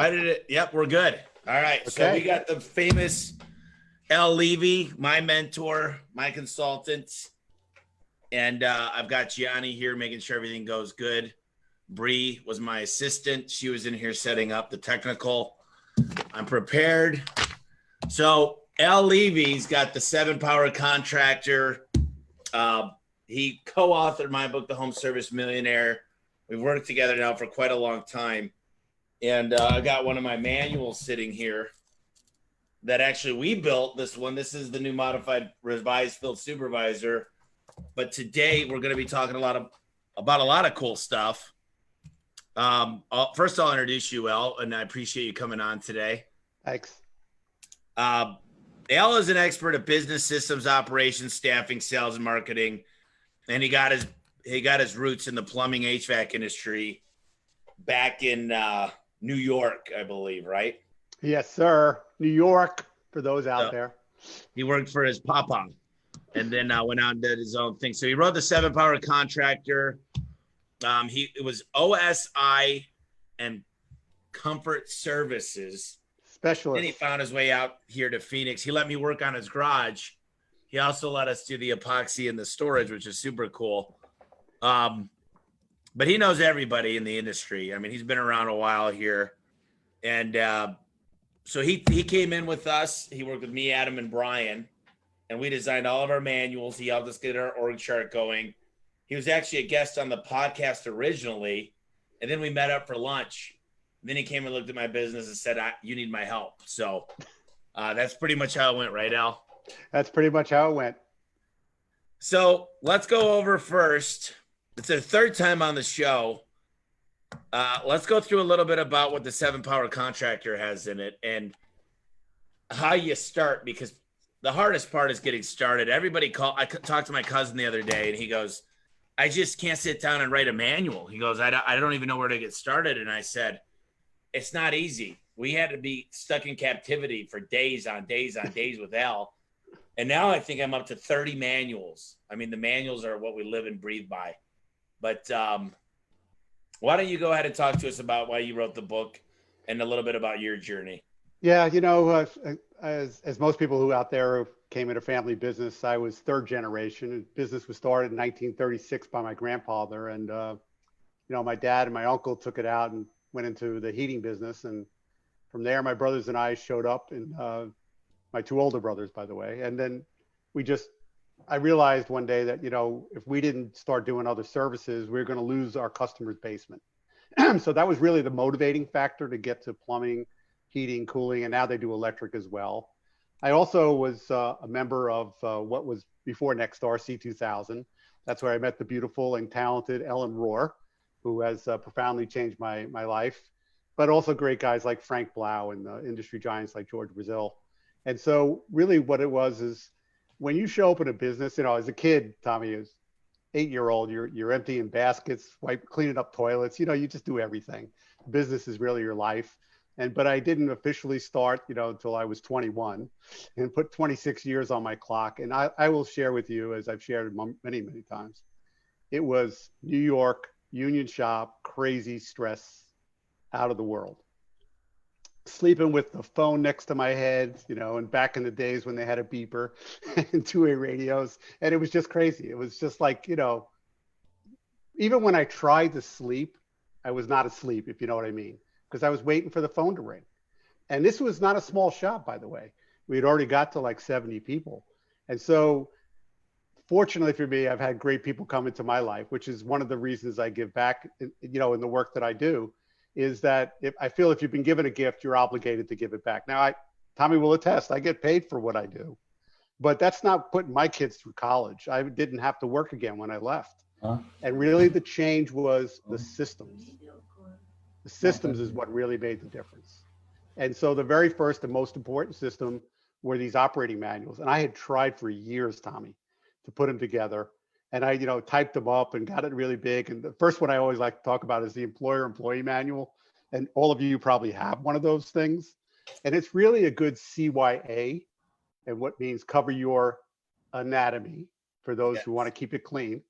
Why did it? Yep, we're good. All right. So we Okay. got the famous Levy, my mentor, my consultant. And I've got Gianni here making sure everything goes good. Bree was my assistant. She was in here setting up the technical. I'm prepared. So L. Levy's got the 7-Power Contractor. He co-authored my book, The Home Service Millionaire. We've worked together now for quite a long time. And I got one of my manuals sitting here that actually we built this one. This is the new modified revised field supervisor. But today we're going to be talking about a lot of cool stuff. First, I'll introduce you, Al, and I appreciate you coming on today. Thanks. Al is an expert at business systems, operations, staffing, sales, and marketing, and he got his roots in the plumbing HVAC industry back in New York, I believe, right? Yes, sir. New York, for those out there. He worked for his papa and then went out and did his own thing. So he wrote the 7-Power Contractor. It was OSI and Comfort Services. Specialist. Then he found his way out here to Phoenix. He let me work on his garage. He also let us do the epoxy and the storage, which is super cool. But he knows everybody in the industry. I mean, he's been around a while here. And so he came in with us. He worked with me, Adam, and Brian. And we designed all of our manuals. He helped us get our org chart going. He was actually a guest on the podcast originally. And then we met up for lunch. And then he came and looked at my business and said, you need my help. So that's pretty much how it went, right, Al? That's pretty much how it went. So let's go over first. It's their third time on the show. Let's go through a little bit about what the 7-Power Contractor has in it and how you start, because the hardest part is getting started. I talked to my cousin the other day and he goes, I just can't sit down and write a manual. He goes, I don't even know where to get started. And I said, it's not easy. We had to be stuck in captivity for days on days on days with Al. And now I think I'm up to 30 manuals. I mean, the manuals are what we live and breathe by. But why don't you go ahead and talk to us about why you wrote the book and a little bit about your journey? Yeah, as most people who out there came into family business, I was third generation. Business was started in 1936 by my grandfather. And, my dad and my uncle took it out and went into the heating business. And from there, my brothers and I showed up, and my two older brothers, by the way. And then I realized one day that, if we didn't start doing other services, we were going to lose our customer's basement. So that was really the motivating factor to get to plumbing, heating, cooling, and now they do electric as well. I also was a member of what was before Nexstar, C2000. That's where I met the beautiful and talented Ellen Rohr, who has profoundly changed my life, but also great guys like Frank Blau and industry giants like George Brazil. And so really what it was is, when you show up in a business, as a kid, Tommy, as 8-year-old, you're emptying baskets, cleaning up toilets, you just do everything. Business is really your life. But I didn't officially start, until I was 21 and put 26 years on my clock. And I will share with you, as I've shared many, many times, it was New York, union shop, crazy stress, out of the world. Sleeping with the phone next to my head, and back in the days when they had a beeper and two-way radios. And it was just crazy. It was just like, even when I tried to sleep, I was not asleep, if you know what I mean, because I was waiting for the phone to ring. And this was not a small shop, by the way. We had already got to like 70 people. And so fortunately for me, I've had great people come into my life, which is one of the reasons I give back, in the work that I do, is that if you've been given a gift, you're obligated to give it back. Now, Tommy will attest, I get paid for what I do, but that's not putting my kids through college. I didn't have to work again when I left. And really the change was the systems. The systems is what really made the difference. And so the very first and most important system were these operating manuals. And I had tried for years, Tommy, to put them together. And I, typed them up and got it really big. And the first one I always like to talk about is the employer-employee manual. And all of you probably have one of those things. And it's really a good CYA, and what means cover your anatomy for those who want to keep it clean.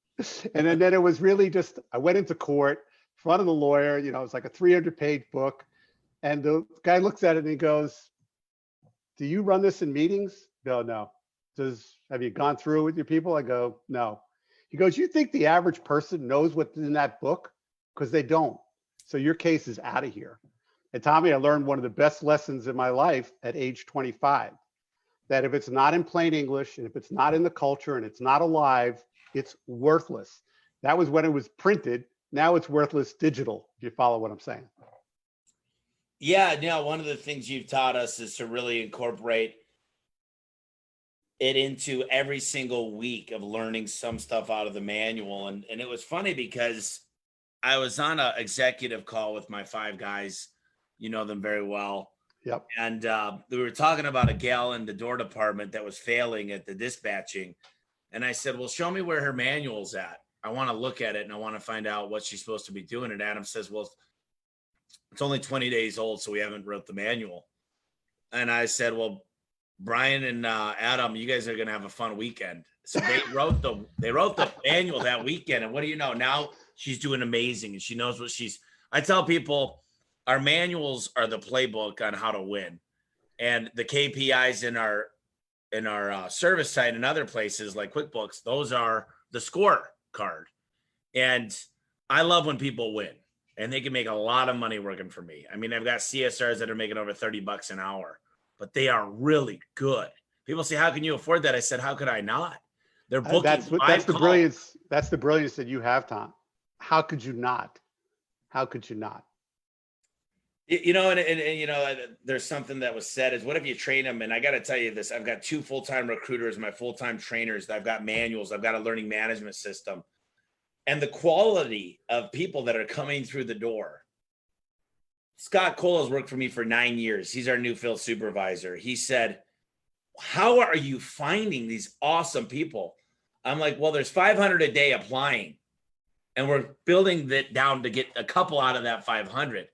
And then it was really just, I went into court, in front of the lawyer, it's like a 300-page book. And the guy looks at it and he goes, do you run this in meetings? No, no. Have you gone through it with your people? I go, no. He goes, you think the average person knows what's in that book? Because they don't. So your case is out of here. And Tommy, I learned one of the best lessons in my life at age 25, that if it's not in plain English and if it's not in the culture and it's not alive, it's worthless. That was when it was printed. Now it's worthless digital, if you follow what I'm saying. Yeah, no, one of the things you've taught us is to really incorporate it into every single week of learning some stuff out of the manual. And it was funny because I was on an executive call with my 5 guys. You know them very well. Yep. And we were talking about a gal in the door department that was failing at the dispatching. And I said, well, show me where her manual's at. I want to look at it and I want to find out what she's supposed to be doing. And Adam says, well, it's only 20 days old, so we haven't wrote the manual. And I said, well, Brian and Adam, you guys are going to have a fun weekend. So they wrote the manual that weekend. And what do you know? Now she's doing amazing and she knows what I tell people our manuals are the playbook on how to win. And the KPIs in our service site and other places like QuickBooks, those are the scorecard. And I love when people win. And they can make a lot of money working for me. I mean, I've got CSRs that are making over $30 an hour, but they are really good. People say, how can you afford that? I said, how could I not? They're booking. That's the brilliance. That's the brilliance that you have, Tom. How could you not? How could you not? You know, and you know, there's something that was said is, what if you train them? And I got to tell you this, I've got 2 full-time recruiters, my full-time trainers. I've got manuals. I've got a learning management system. And the quality of people that are coming through the door. Scott Cole has worked for me for 9 years. He's our new field supervisor. He said, how are you finding these awesome people? I'm like, well, there's 500 a day applying. And we're building that down to get a couple out of that 500.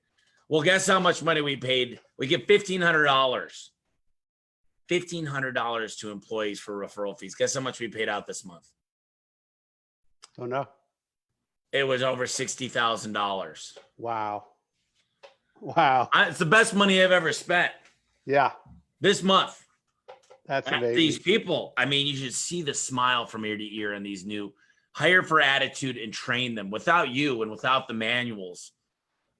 Well, guess how much money we paid? We get $1,500. $1,500 to employees for referral fees. Guess how much we paid out this month? Oh, no. It was over $60,000. Wow. Wow. It's the best money I've ever spent. Yeah. This month. That's amazing. These people, I mean, you should see the smile from ear to ear in these new hire for attitude and train them. Without you and without the manuals,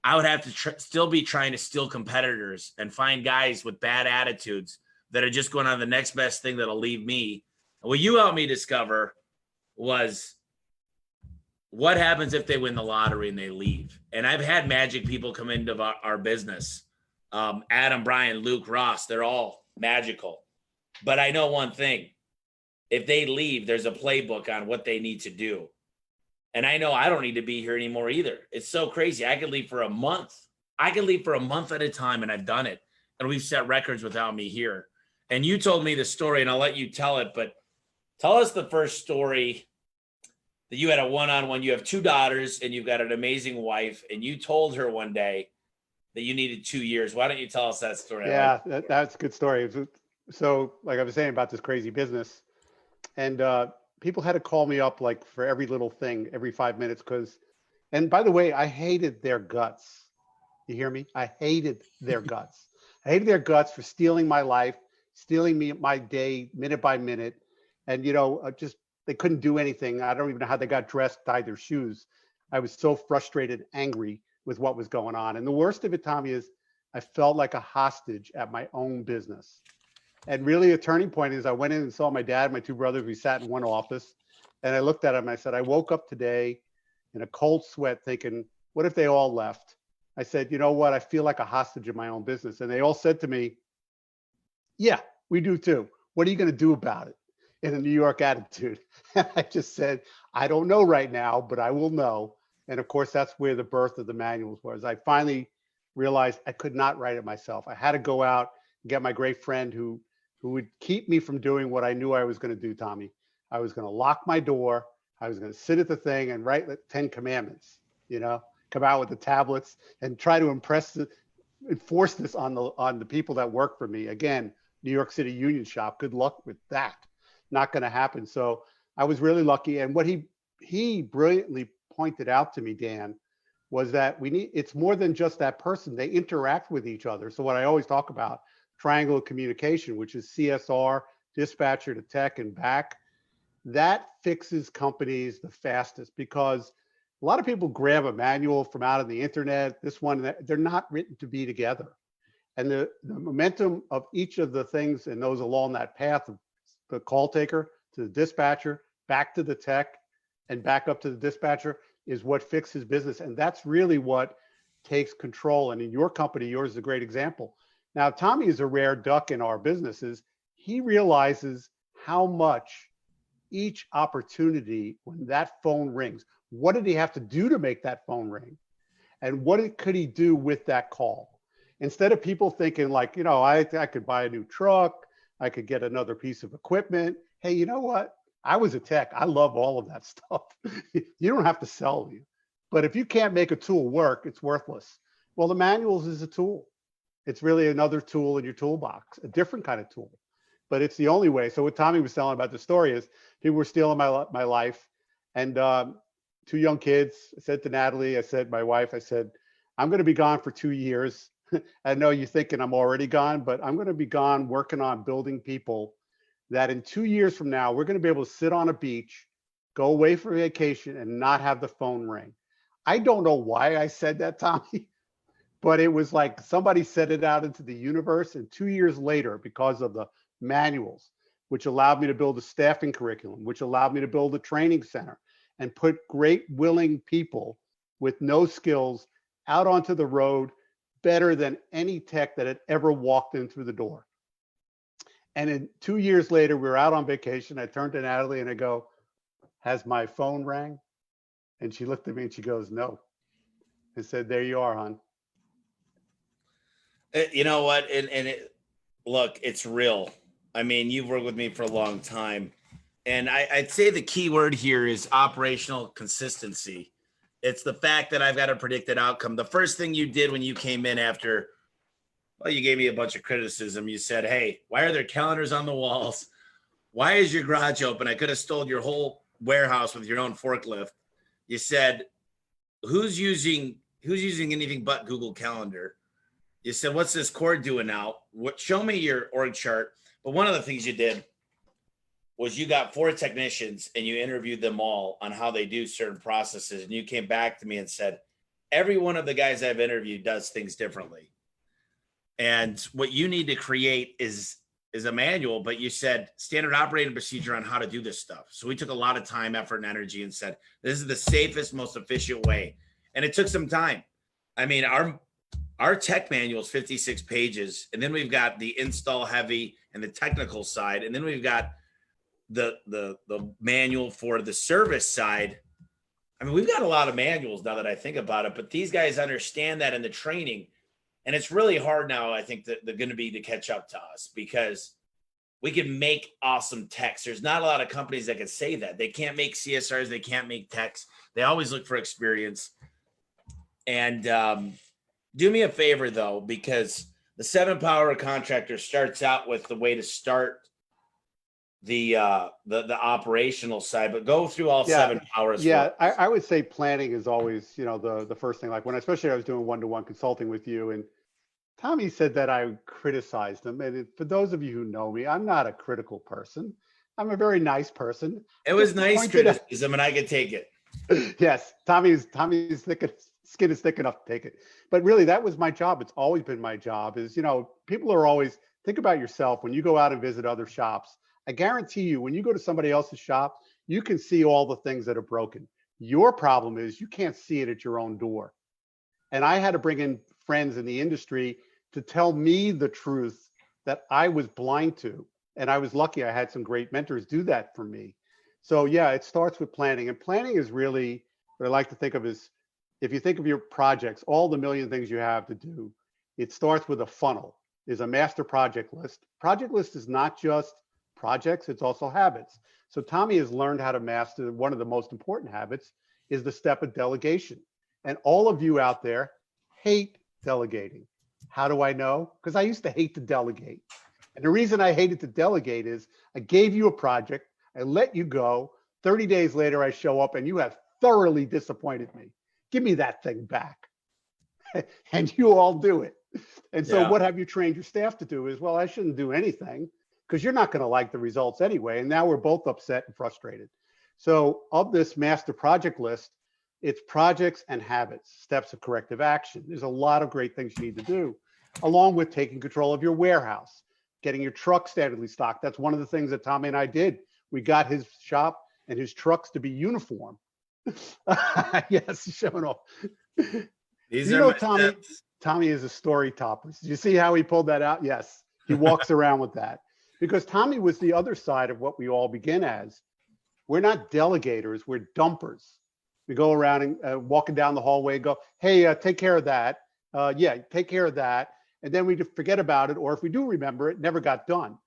I would have to still be trying to steal competitors and find guys with bad attitudes that are just going on the next best thing that'll leave me. And what you helped me discover was, what happens if they win the lottery and they leave? And I've had magic people come into our business. Adam, Brian, Luke, Ross, they're all magical. But I know one thing. If they leave, there's a playbook on what they need to do. And I know I don't need to be here anymore either. It's so crazy. I could leave for a month. I could leave for a month at a time, and I've done it. And we've set records without me here. And you told me the story, and I'll let you tell it. But tell us the first story that you had a one-on-one. You have 2 daughters and you've got an amazing wife, and you told her one day that you needed 2 years. Why don't you tell us that story? Yeah, that's a good story. So like I was saying about this crazy business, and people had to call me up like for every little thing, every 5 minutes. And by the way, I hated their guts. You hear me? I hated their guts. I hated their guts for stealing my life, stealing my day minute by minute. And, you know, they couldn't do anything. I don't even know how they got dressed, tied their shoes. I was so frustrated, angry with what was going on. And the worst of it, Tommy, is I felt like a hostage at my own business. And really a turning point is I went in and saw my dad, my 2 brothers. We sat in one office and I looked at them. And I said, I woke up today in a cold sweat thinking, what if they all left? I said, you know what? I feel like a hostage of my own business. And they all said to me, yeah, we do too. What are you going to do about it? In a New York attitude. I just said, I don't know right now, but I will know. And of course, that's where the birth of the manuals was. I finally realized I could not write it myself. I had to go out and get my great friend who would keep me from doing what I knew I was going to do, Tommy. I was going to lock my door. I was going to sit at the thing and write the 10 commandments, you know, come out with the tablets and try to enforce this on the people that work for me. Again, New York City union shop. Good luck with that. Not going to happen. So I was really lucky. And what he brilliantly pointed out to me, Dan, was that it's more than just that person. They interact with each other. So what I always talk about, triangle of communication, which is CSR, dispatcher to tech and back, that fixes companies the fastest, because a lot of people grab a manual from out of the internet, this one, they're not written to be together. And the momentum of each of the things and those along that path of the call taker to the dispatcher, back to the tech, and back up to the dispatcher is what fixes business. And that's really what takes control. And in your company, yours is a great example. Now, Tommy is a rare duck in our businesses. He realizes how much each opportunity, when that phone rings, what did he have to do to make that phone ring? And what could he do with that call? Instead of people thinking like, I could buy a new truck, I could get another piece of equipment. Hey, you know what? I was a tech. I love all of that stuff. You don't have to sell you. But if you can't make a tool work, it's worthless. Well, the manuals is a tool. It's really another tool in your toolbox, a different kind of tool, but it's the only way. So what Tommy was telling about the story is people were stealing my life. And 2 young kids, I said to Natalie, I said, my wife, I said, I'm going to be gone for 2 years. I know you're thinking I'm already gone, but I'm going to be gone working on building people that in 2 years from now, we're going to be able to sit on a beach, go away for vacation and not have the phone ring. I don't know why I said that, Tommy, but it was like somebody set it out into the universe. And 2 years later, because of the manuals, which allowed me to build a staffing curriculum, which allowed me to build a training center and put great willing people with no skills out onto the road better than any tech that had ever walked in through the door. And then 2 years later, we were out on vacation. I turned to Natalie and I go, has my phone rang? And she looked at me and she goes, no. I said, there you are, hon. You know what? Look, it's real. I mean, you've worked with me for a long time. And I'd say the key word here is operational consistency. It's the fact that I've got a predicted outcome. The first thing you did when you came in after, well, you gave me a bunch of criticism. You said, hey, why are there calendars on the walls? Why is your garage open? I could have stolen your whole warehouse with your own forklift. You said, who's using anything but Google Calendar? You said, what's this cord doing now? Show me your org chart. But one of the things you did was you got 4 technicians and you interviewed them all on how they do certain processes. And you came back to me and said, every one of the guys I've interviewed does things differently. And what you need to create is a manual, but you said standard operating procedure on how to do this stuff. So we took a lot of time, effort, and energy and said, this is the safest, most efficient way. And it took some time. I mean, our tech manual is 56 pages. And then we've got the install heavy and the technical side. And then we've got the manual for the service side. I mean, we've got a lot of manuals now that I think about it, but these guys understand that in the training. And it's really hard now, I think, that they're going to be to catch up to us because we can make awesome techs. There's not a lot of companies that can say that. They can't make CSRs. They can't make techs. They always look for experience. And do me a favor, though, because the 7 Power Contractor starts out with the way to start the operational side, but go through all 7 powers. Yeah, I would say planning is always, the first thing. Like when, especially I was doing one-to-one consulting with you, and Tommy said that I criticized him. And for those of you who know me, I'm not a critical person. I'm a very nice person. It was nice criticism, and I could take it. Yes, Tommy's skin is thick enough to take it. But really, that was my job. It's always been my job. Is people are always think about yourself when you go out and visit other shops. I guarantee you, when you go to somebody else's shop, you can see all the things that are broken. Your problem is you can't see it at your own door. And I had to bring in friends in the industry to tell me the truth that I was blind to. And I was lucky I had some great mentors do that for me. So yeah, it starts with planning. And planning is really what I like to think of as, if you think of your projects, all the million things you have to do, it starts with a funnel. There's a master project list. Project list is not just projects, it's also habits. So Tommy has learned how to master one of the most important habits is the step of delegation. And all of you out there hate delegating. How do I know? Because I used to hate to delegate. And the reason I hated to delegate is I gave you a project, I let you go. 30 days later, I show up and you have thoroughly disappointed me. give me that thing back. And you all do it. And so Yeah. what have you trained your staff to do is, well, I shouldn't do anything because you're not going to like the results anyway. And now we're both upset and frustrated. So of this master project list, it's projects and habits, steps of corrective action. There's a lot of great things you need to do, along with taking control of your warehouse, getting your truck standardly stocked. That's one of the things that Tommy and I did. We got his shop and his trucks to be uniform. Yes, showing off. These You are know, my Tommy, steps. Tommy is a story topper. Did you see how he pulled that out? Yes, he walks around with that because Tommy was the other side of what we all begin as. We're not delegators, we're dumpers. We go around and walking down the hallway, go, hey, take care of that. Yeah, take care of that. And then we just forget about it. Or if we do remember it, never got done.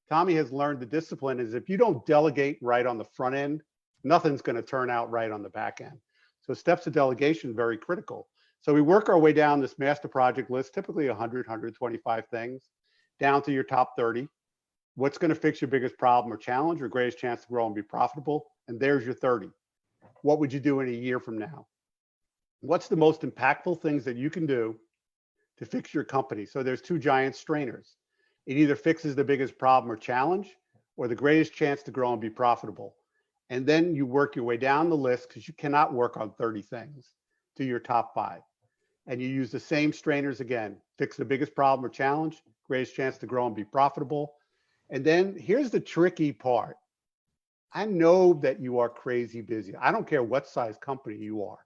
Tommy has learned the discipline is if you don't delegate right on the front end, nothing's going to turn out right on the back end. So steps of delegation, very critical. So we work our way down this master project list, typically 100, 125 things, down to your top 30. What's going to fix your biggest problem or challenge or greatest chance to grow and be profitable? And there's your 30. What would you do in a year from now? What's the most impactful things that you can do to fix your company? So there's two giant strainers. It either fixes the biggest problem or challenge or the greatest chance to grow and be profitable. And then you work your way down the list because you cannot work on 30 things to your top 5. And you use the same strainers again, fix the biggest problem or challenge, greatest chance to grow and be profitable. And then here's the tricky part. I know that you are crazy busy. I don't care what size company you are.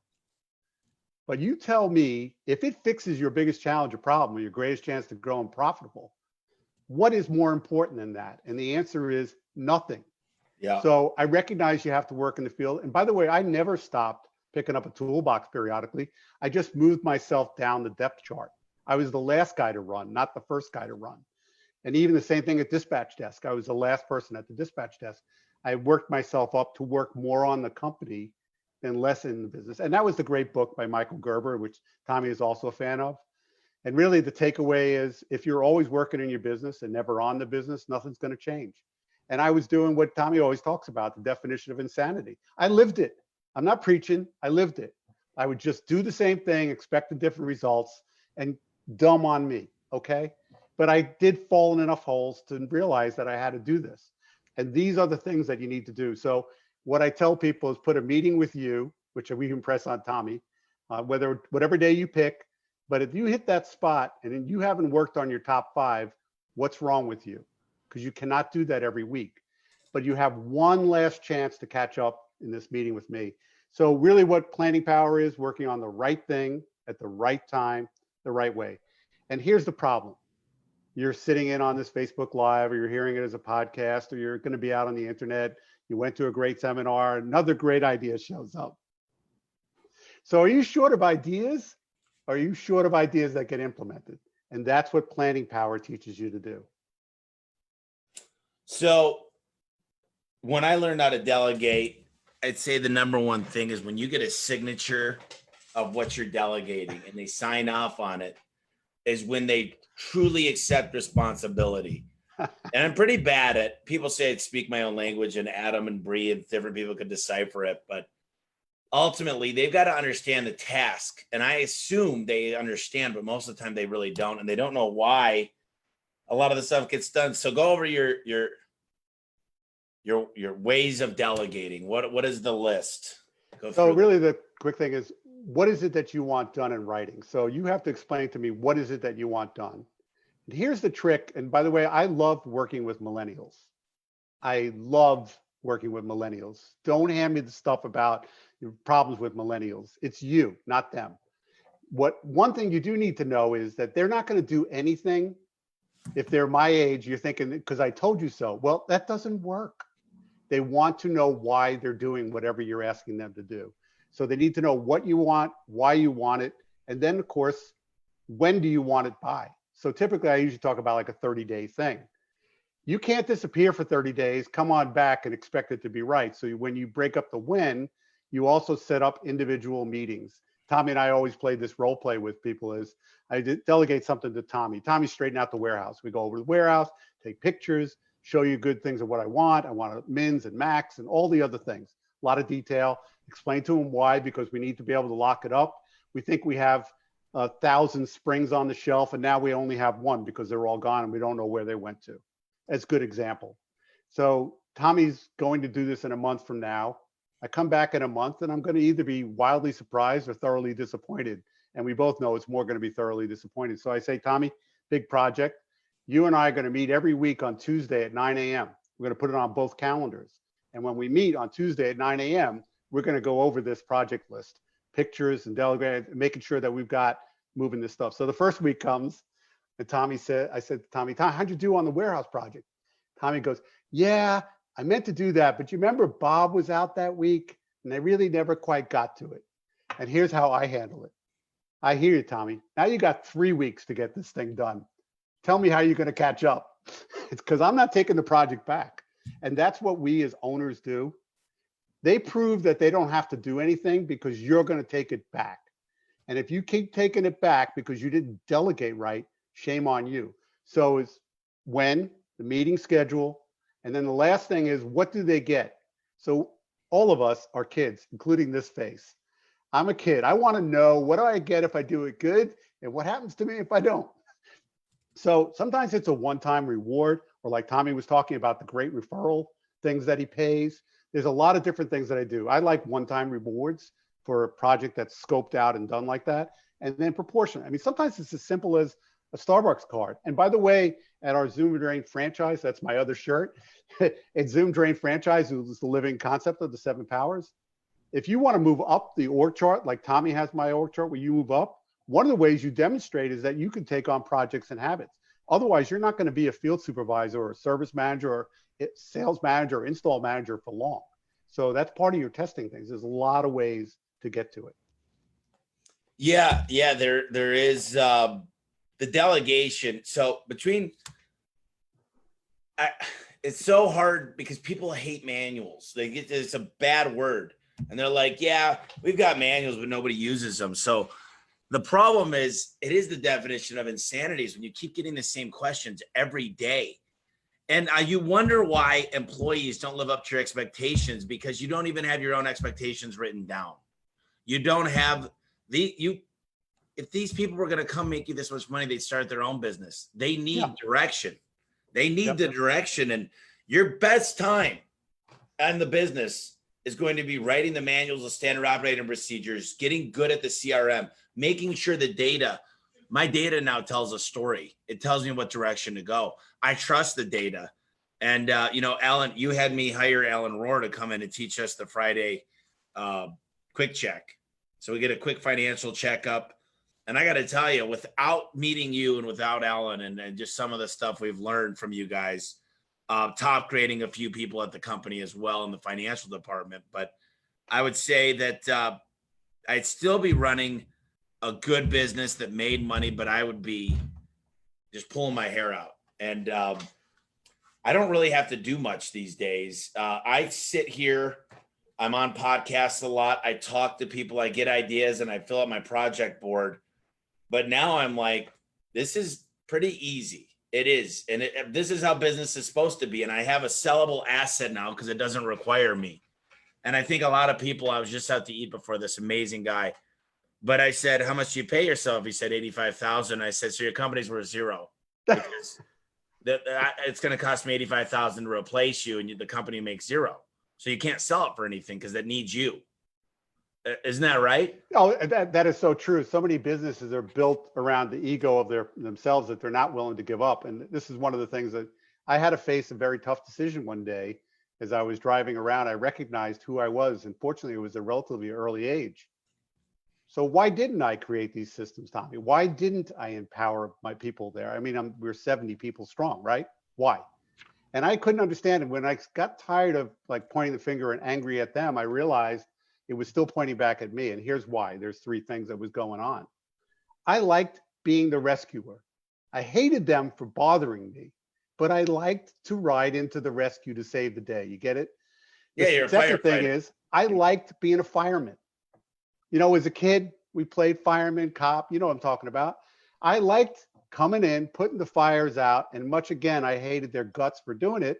But you tell me if it fixes your biggest challenge or problem or your greatest chance to grow and profitable, what is more important than that? And the answer is nothing. Yeah. So I recognize you have to work in the field. And by the way, I never stopped picking up a toolbox periodically. I just moved myself down the depth chart. I was the last guy to run, not the first guy to run. And even the same thing at dispatch desk. I was the last person at the dispatch desk. I worked myself up to work more on the company than less in the business. And that was the great book by Michael Gerber, which Tommy is also a fan of. And really the takeaway is if you're always working in your business and never on the business, nothing's going to change. And I was doing what Tommy always talks about, the definition of insanity. I lived it. I'm not preaching. I lived it. I would just do the same thing, expect the different results, and dumb on me. Okay. But I did fall in enough holes to realize that I had to do this. And these are the things that you need to do. So what I tell people is put a meeting with you, which we can press on Tommy, whatever day you pick. But if you hit that spot and then you haven't worked on your top 5, what's wrong with you? Because you cannot do that every week. But you have one last chance to catch up in this meeting with me. So really what planning power is, working on the right thing at the right time, the right way. And here's the problem. You're sitting in on this Facebook Live, or you're hearing it as a podcast, or you're going to be out on the internet. You went to a great seminar, another great idea shows up. So are you short of ideas? Or are you short of ideas that get implemented? And that's what planning power teaches you to do. So when I learned how to delegate, I'd say the number one thing is when you get a signature of what you're delegating and they sign off on it, is when they truly accept responsibility. And I'm pretty bad at, people say I'd speak my own language, and Adam and Bree and different people could decipher it. But ultimately, they've got to understand the task. And I assume they understand, but most of the time they really don't. And they don't know why a lot of the stuff gets done. So go over your ways of delegating. What is the list? So really the quick thing is, what is it that you want done in writing? So you have to explain to me, what is it that you want done? And here's the trick. And by the way, I love working with millennials. I love working with millennials. Don't hand me the stuff about your problems with millennials. It's you, not them. One thing you do need to know is that they're not going to do anything. If they're my age, you're thinking, because I told you so. Well, that doesn't work. They want to know why they're doing whatever you're asking them to do. So they need to know what you want, why you want it, and then, of course, when do you want it by? So typically, I usually talk about like a 30-day thing. You can't disappear for 30 days, come on back and expect it to be right. So when you break up the when, you also set up individual meetings. Tommy and I always play this role play with people is I delegate something to Tommy. Tommy straighten out the warehouse. We go over to the warehouse, take pictures, show you good things of what I want. I want a mins and max and all the other things. A lot of detail. explain to them why, because we need to be able to lock it up. We think we have 1,000 springs on the shelf, and now we only have one because they're all gone and we don't know where they went to. That's a good example. So Tommy's going to do this in a month from now. I come back in a month and I'm going to either be wildly surprised or thoroughly disappointed. And we both know it's more going to be thoroughly disappointed. So I say, Tommy, big project. You and I are going to meet every week on Tuesday at 9 a.m. We're going to put it on both calendars. And when we meet on Tuesday at 9 a.m., we're going to go over this project list, pictures and delegate, making sure that we've got moving this stuff. So the first week comes and I said to Tommy, how'd you do on the warehouse project? Tommy goes, yeah, I meant to do that, but you remember Bob was out that week and they really never quite got to it. And here's how I handle it. I hear you, Tommy. Now you got 3 weeks to get this thing done. Tell me how you're going to catch up. It's because I'm not taking the project back. And that's what we as owners do. They prove that they don't have to do anything because you're going to take it back. And if you keep taking it back because you didn't delegate right, shame on you. So it's when, the meeting schedule, and then the last thing is, what do they get? So all of us are kids, including this face. I'm a kid. I want to know, what do I get if I do it good? And what happens to me if I don't? So sometimes it's a one-time reward, or like Tommy was talking about, the great referral things that he pays. There's a lot of different things that I do. I like one-time rewards for a project that's scoped out and done like that. And then proportionate. I mean, sometimes it's as simple as a Starbucks card. And by the way, at our Zoom Drain franchise, that's my other shirt. At Zoom Drain franchise, it was the living concept of the 7 powers. If you want to move up the org chart, like Tommy has my org chart where you move up, one of the ways you demonstrate is that you can take on projects and habits. Otherwise, you're not going to be a field supervisor or a service manager or sales manager or install manager for long. So that's part of your testing things. There's a lot of ways to get to it. Yeah, there is the delegation. So it's so hard because people hate manuals. It's a bad word. And they're like, yeah, we've got manuals, but nobody uses them. So the problem is, it is the definition of insanity is when you keep getting the same questions every day. And you wonder why employees don't live up to your expectations, because you don't even have your own expectations written down. You don't have if these people were going to come make you this much money, they'd start their own business. They need direction. They need the direction. And your best time in the business is going to be writing the manuals of standard operating procedures, getting good at the CRM, making sure my data now tells a story. It tells me what direction to go. I trust the data. And, Alan, you had me hire Alan Rohr to come in and teach us the Friday quick check. So we get a quick financial checkup. And I got to tell you, without meeting you and without Alan and just some of the stuff we've learned from you guys, top grading a few people at the company as well in the financial department. But I would say that I'd still be running a good business that made money, but I would be just pulling my hair out. And I don't really have to do much these days. I sit here, I'm on podcasts a lot. I talk to people, I get ideas, and I fill out my project board. But now I'm like, this is pretty easy. It is. And this is how business is supposed to be. And I have a sellable asset now because it doesn't require me. And I think a lot of people, I was just out to eat before, this amazing guy. But I said, how much do you pay yourself? He said, $85,000. I said, so your company's worth $0. Because it's going to cost me $85,000 to replace you, and the company makes $0. So you can't sell it for anything because that needs you. Isn't that right? Oh, that is so true. So many businesses are built around the ego of themselves that they're not willing to give up. And this is one of the things that I had to face a very tough decision one day as I was driving around. I recognized who I was, and fortunately, it was a relatively early age. So why didn't I create these systems, Tommy? Why didn't I empower my people there? I mean, we're 70 people strong, right? Why? And I couldn't understand it. When I got tired of like pointing the finger and angry at them, I realized it was still pointing back at me. And here's why. There's 3 things that was going on. I liked being the rescuer. I hated them for bothering me, but I liked to ride into the rescue to save the day. You get it? Yeah, you're a firefighter. The second thing is, I liked being a fireman. As a kid, we played fireman, cop. You know what I'm talking about. I liked coming in, putting the fires out, and much again, I hated their guts for doing it.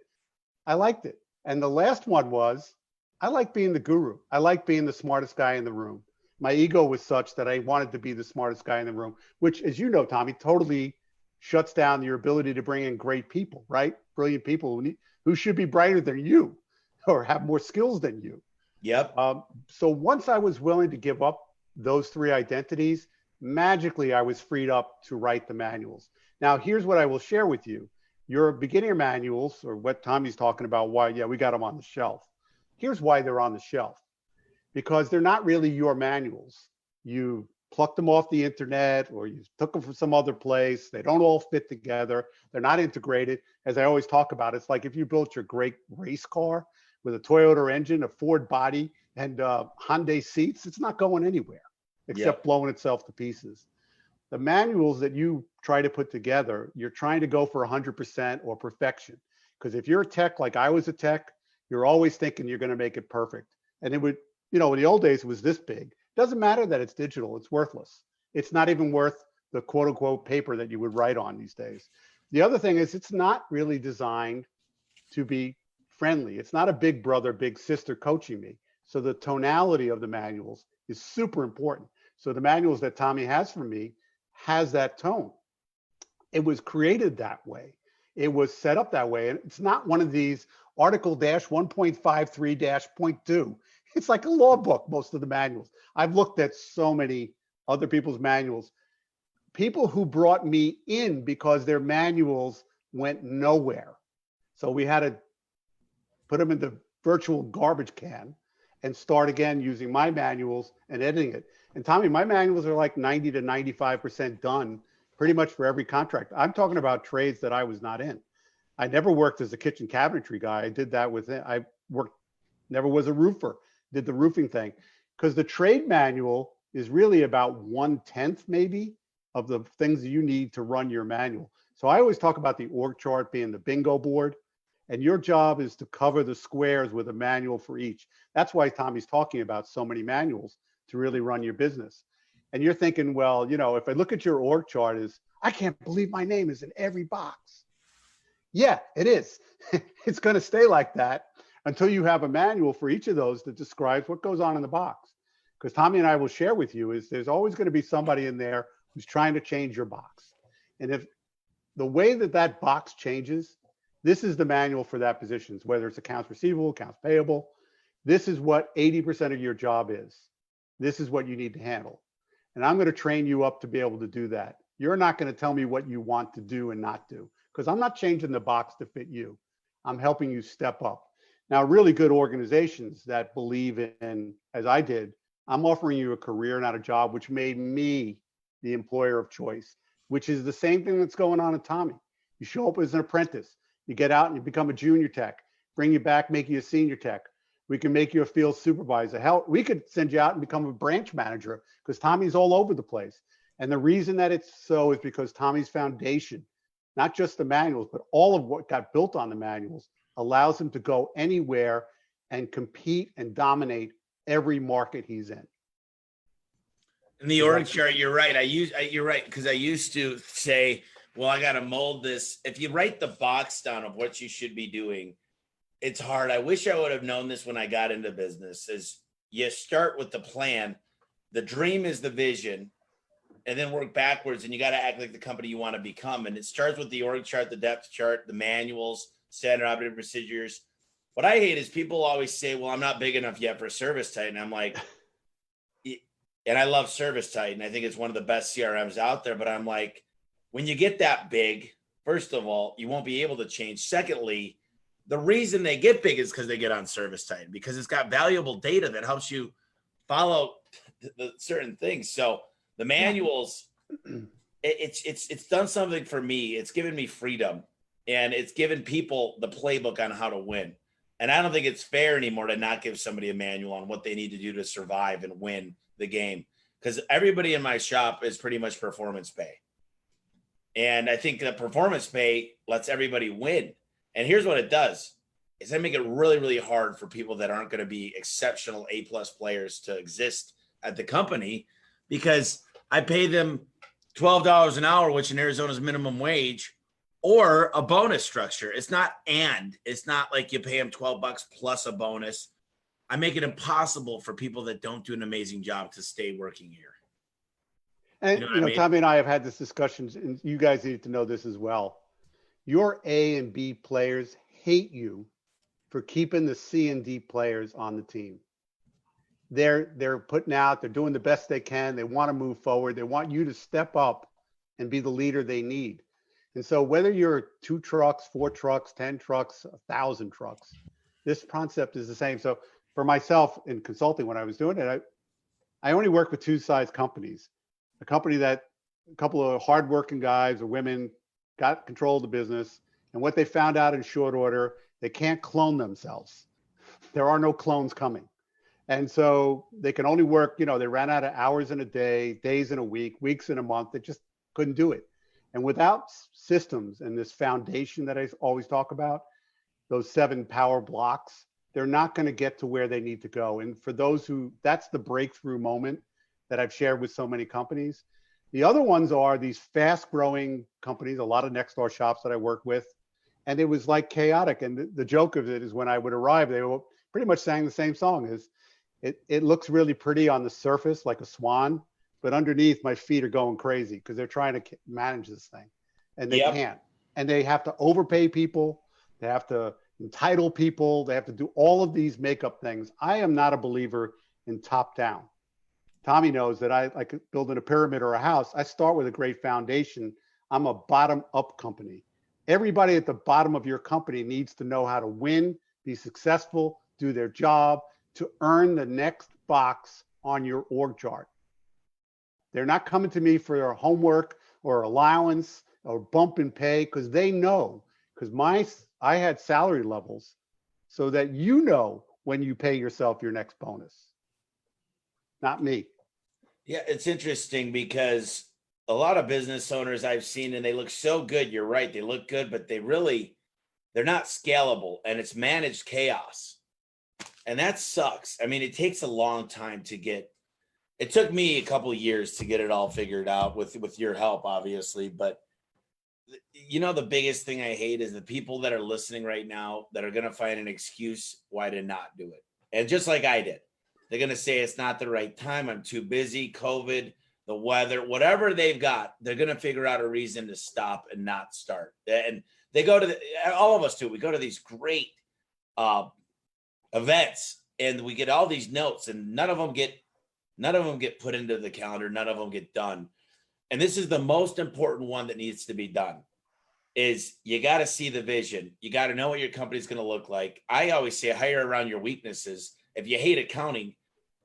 I liked it. And the last one was, I like being the guru. I like being the smartest guy in the room. My ego was such that I wanted to be the smartest guy in the room, which, as you know, Tommy, totally shuts down your ability to bring in great people, right? Brilliant people who should be brighter than you or have more skills than you. Yep. So once I was willing to give up those three identities, magically I was freed up to write the manuals. Now, here's what I will share with you. Your beginner manuals, or what Tommy's talking about, why, yeah, we got them on the shelf. Here's why they're on the shelf. Because they're not really your manuals. You plucked them off the internet or you took them from some other place. They don't all fit together. They're not integrated. As I always talk about, it's like if you built your great race car with a Toyota engine, a Ford body, and Hyundai seats, it's not going anywhere except blowing itself to pieces. The manuals that you try to put together, you're trying to go for 100% or perfection. Because if you're a tech, like I was a tech, you're always thinking you're going to make it perfect. And it would, in the old days, it was this big. It doesn't matter that it's digital. It's worthless. It's not even worth the quote unquote paper that you would write on these days. The other thing is it's not really designed to be friendly. It's not a big brother, big sister coaching me. So the tonality of the manuals is super important. So the manuals that Tommy has for me has that tone. It was created that way. It was set up that way. And it's not one of these article dash 1.53 dash 0.2. It's like a law book, most of the manuals. I've looked at so many other people's manuals. People who brought me in because their manuals went nowhere. So we had to put them in the virtual garbage can and start again using my manuals and editing it. And Tommy, my manuals are like 90 to 95% done pretty much for every contract. I'm talking about trades that I was not in. I never worked as a kitchen cabinetry guy. I did that with it. I worked, never was a roofer, did the roofing thing. Because the trade manual is really about 1/10 maybe of the things that you need to run your manual. So I always talk about the org chart being the bingo board. And your job is to cover the squares with a manual for each. That's why Tommy's talking about so many manuals to really run your business. And you're thinking, well, if I look at your org chart I can't believe my name is in every box. Yeah, it is. It's going to stay like that until you have a manual for each of those that describes what goes on in the box. Because Tommy and I will share with you is there's always going to be somebody in there who's trying to change your box. And if the way that box changes, this is the manual for that position, whether it's accounts receivable, accounts payable. This is what 80% of your job is. This is what you need to handle. And I'm going to train you up to be able to do that. You're not going to tell me what you want to do and not do, because I'm not changing the box to fit you. I'm helping you step up. Now, really good organizations that believe in, as I did, I'm offering you a career, not a job, which made me the employer of choice, which is the same thing that's going on at Tommy. You show up as an apprentice. You get out and you become a junior tech, bring you back, make you a senior tech. We can make you a field supervisor. Hell, we could send you out and become a branch manager because Tommy's all over the place. And the reason that it's so is because Tommy's foundation, not just the manuals, but all of what got built on the manuals allows him to go anywhere and compete and dominate every market he's in. In the org chart, you're right. You're right, because I used to say, well, I got to mold this. If you write the box down of what you should be doing, it's hard. I wish I would have known this when I got into business. Is you start with the plan. The dream is the vision, and then work backwards, and you got to act like the company you want to become. And it starts with the org chart, the depth chart, the manuals, standard operating procedures. What I hate is people always say, well, I'm not big enough yet for Service Titan. I'm like, and I love Service Titan. I think it's one of the best CRMs out there, but I'm like, when you get that big, first of all, you won't be able to change. Secondly, the reason they get big is because they get on Service Titan, because it's got valuable data that helps you follow the certain things. So the manuals, it's done something for me. It's given me freedom, and it's given people the playbook on how to win. And I don't think it's fair anymore to not give somebody a manual on what they need to do to survive and win the game, because everybody in my shop is pretty much performance pay. And I think that performance pay lets everybody win. And here's what it does is I make it really, really hard for people that aren't going to be exceptional A+ players to exist at the company, because I pay them $12 an hour, which in Arizona is minimum wage, or a bonus structure. It's not like you pay them $12 plus a bonus. I make it impossible for people that don't do an amazing job to stay working here. And, You know what I mean? Tommy and I have had this discussion, and you guys need to know this as well. Your A and B players hate you for keeping the C and D players on the team. They're putting out, they're doing the best they can. They want to move forward. They want you to step up and be the leader they need. And so whether you're 2 trucks, 4 trucks, 10 trucks, 1,000 trucks, this concept is the same. So for myself in consulting, when I was doing it, I only worked with 2 size companies. A company that a couple of hardworking guys or women got control of the business. And what they found out in short order, they can't clone themselves. There are no clones coming. And so they can only work, they ran out of hours in a day, days in a week, weeks in a month. They just couldn't do it. And without systems and this foundation that I always talk about, those 7 power blocks, they're not going to get to where they need to go. And for those that's the breakthrough moment that I've shared with so many companies. The other ones are these fast growing companies, a lot of next door shops that I work with. And it was like chaotic. And the joke of it is when I would arrive, they were pretty much sang the same song. It looks really pretty on the surface, like a swan, but underneath my feet are going crazy because they're trying to manage this thing and they can't. And they have to overpay people. They have to entitle people. They have to do all of these makeup things. I am not a believer in top down. Tommy knows that I like building a pyramid or a house. I start with a great foundation. I'm a bottom up company. Everybody at the bottom of your company needs to know how to win, be successful, do their job to earn the next box on your org chart. They're not coming to me for their homework or allowance or bump in pay because they know, because I had salary levels so that when you pay yourself your next bonus. Not me. Yeah, it's interesting because a lot of business owners I've seen, and they look so good. You're right. They look good, but they're not scalable, and it's managed chaos. And that sucks. I mean, it takes a long time it took me a couple of years to get it all figured out with your help, obviously. But the biggest thing I hate is the people that are listening right now that are going to find an excuse why to not do it. And just like I did, they're going to say it's not the right time. I'm too busy, COVID, the weather, whatever they've got, they're going to figure out a reason to stop and not start. And they go to all of us too. We go to these great events and we get all these notes and none of them get put into the calendar. None of them get done. And this is the most important one that needs to be done is you got to see the vision. You got to know what your company's going to look like. I always say hire around your weaknesses. If you hate accounting,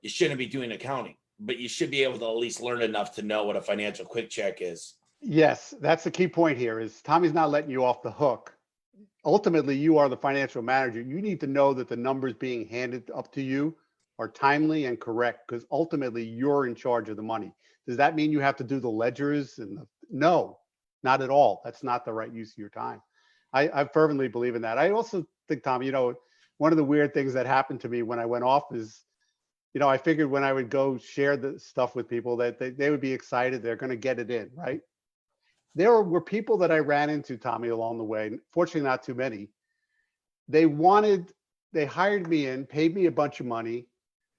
you shouldn't be doing accounting, but you should be able to at least learn enough to know what a financial quick check is. Yes, that's the key point here is Tommy's not letting you off the hook. Ultimately, you are the financial manager. You need to know that the numbers being handed up to you are timely and correct because ultimately you're in charge of the money. Does that mean you have to do the ledgers? No, not at all. That's not the right use of your time. I fervently believe in that. I also think, Tommy, one of the weird things that happened to me when I went off is, I figured when I would go share the stuff with people that they would be excited. They're going to get it in, right? There were people that I ran into, Tommy, along the way. Fortunately, not too many. They hired me in, paid me a bunch of money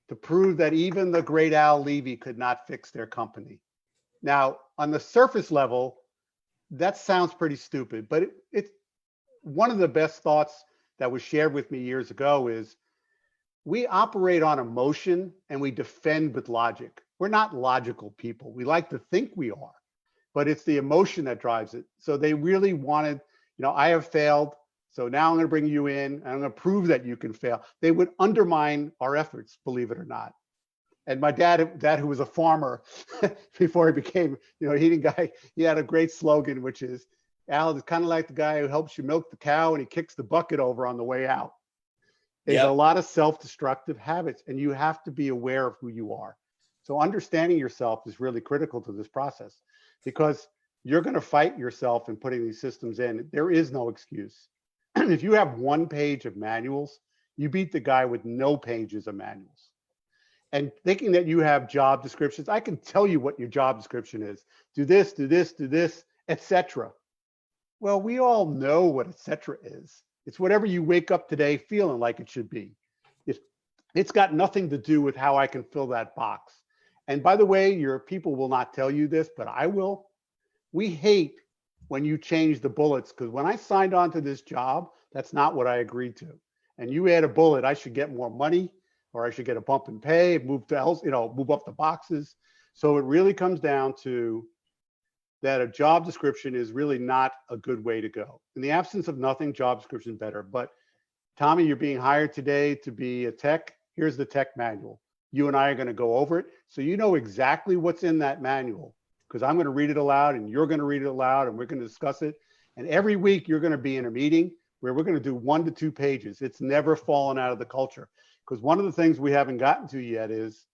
to prove that even the great Al Levy could not fix their company. Now, on the surface level, that sounds pretty stupid, but it's one of the best thoughts that was shared with me years ago is we operate on emotion and we defend with logic. We're not logical people. We like to think we are, but it's the emotion that drives it. So they really wanted, I have failed. So now I'm going to bring you in and I'm going to prove that you can fail. They would undermine our efforts, believe it or not. And my dad, who was a farmer before he became, heating guy, he had a great slogan, which is, Al is kind of like the guy who helps you milk the cow and he kicks the bucket over on the way out. There's a lot of self-destructive habits and you have to be aware of who you are. So understanding yourself is really critical to this process because you're going to fight yourself in putting these systems in. There is no excuse. If you have 1 page of manuals, you beat the guy with no pages of manuals. And thinking that you have job descriptions, I can tell you what your job description is. Do this, do this, do this, etc. Well, we all know what etc. is. It's whatever you wake up today feeling like it should be. If It's got nothing to do with how I can fill that box. And by the way, your people will not tell you this, but I will. We hate when you change the bullets, because when I signed on to this job, that's not what I agreed to. And you add a bullet, I should get more money, or I should get a bump in pay, move to else, move up the boxes. So it really comes down to that a job description is really not a good way to go. In the absence of nothing, job description better. But Tommy, you're being hired today to be a tech. Here's the tech manual. You and I are going to go over it. So you know exactly what's in that manual, because I'm going to read it aloud and you're going to read it aloud and we're going to discuss it. And every week you're going to be in a meeting where we're going to do 1 to 2 pages. It's never fallen out of the culture, because one of the things we haven't gotten to yet is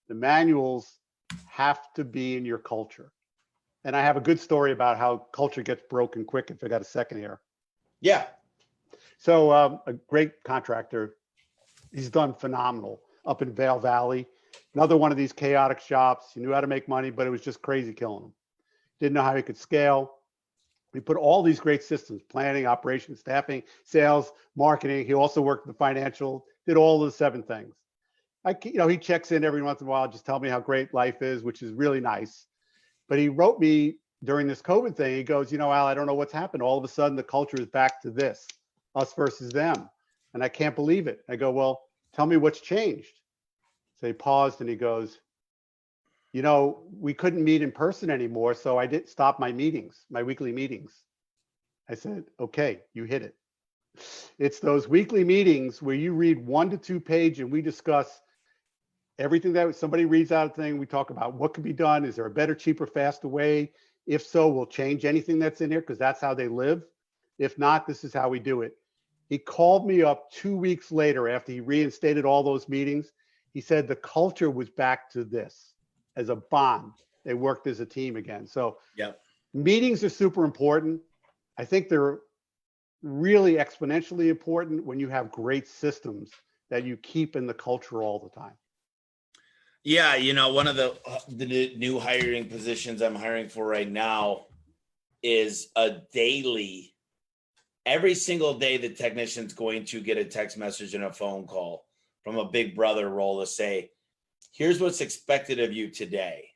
the manuals have to be in your culture. And I have a good story about how culture gets broken quick, if I got a second here. Yeah. So a great contractor, he's done phenomenal up in Vail Valley. Another one of these chaotic shops. He knew how to make money, but it was just crazy killing him. Didn't know how he could scale. We put all these great systems: planning, operations, staffing, sales, marketing. He also worked the financial, did all the 7 things. He checks in every once in a while, just tell me how great life is, which is really nice. But he wrote me during this COVID thing. He goes, Al, I don't know what's happened. All of a sudden, the culture is back to this, us versus them. And I can't believe it. I go, well, tell me what's changed. So he paused and he goes, we couldn't meet in person anymore. So I did stop my meetings, my weekly meetings. I said, okay, you hit it. It's those weekly meetings where you read 1 to 2 page and we discuss everything that somebody reads out of the thing. We talk about what can be done. Is there a better, cheaper, faster way? If so, we'll change anything that's in there, because that's how they live. If not, this is how we do it. He called me up 2 weeks later after he reinstated all those meetings. He said the culture was back to this as a bond. They worked as a team again. So meetings are super important. I think they're really exponentially important when you have great systems that you keep in the culture all the time. Yeah, one of the new hiring positions I'm hiring for right now is a daily. Every single day, the technician's going to get a text message and a phone call from a big brother role to say, here's what's expected of you today.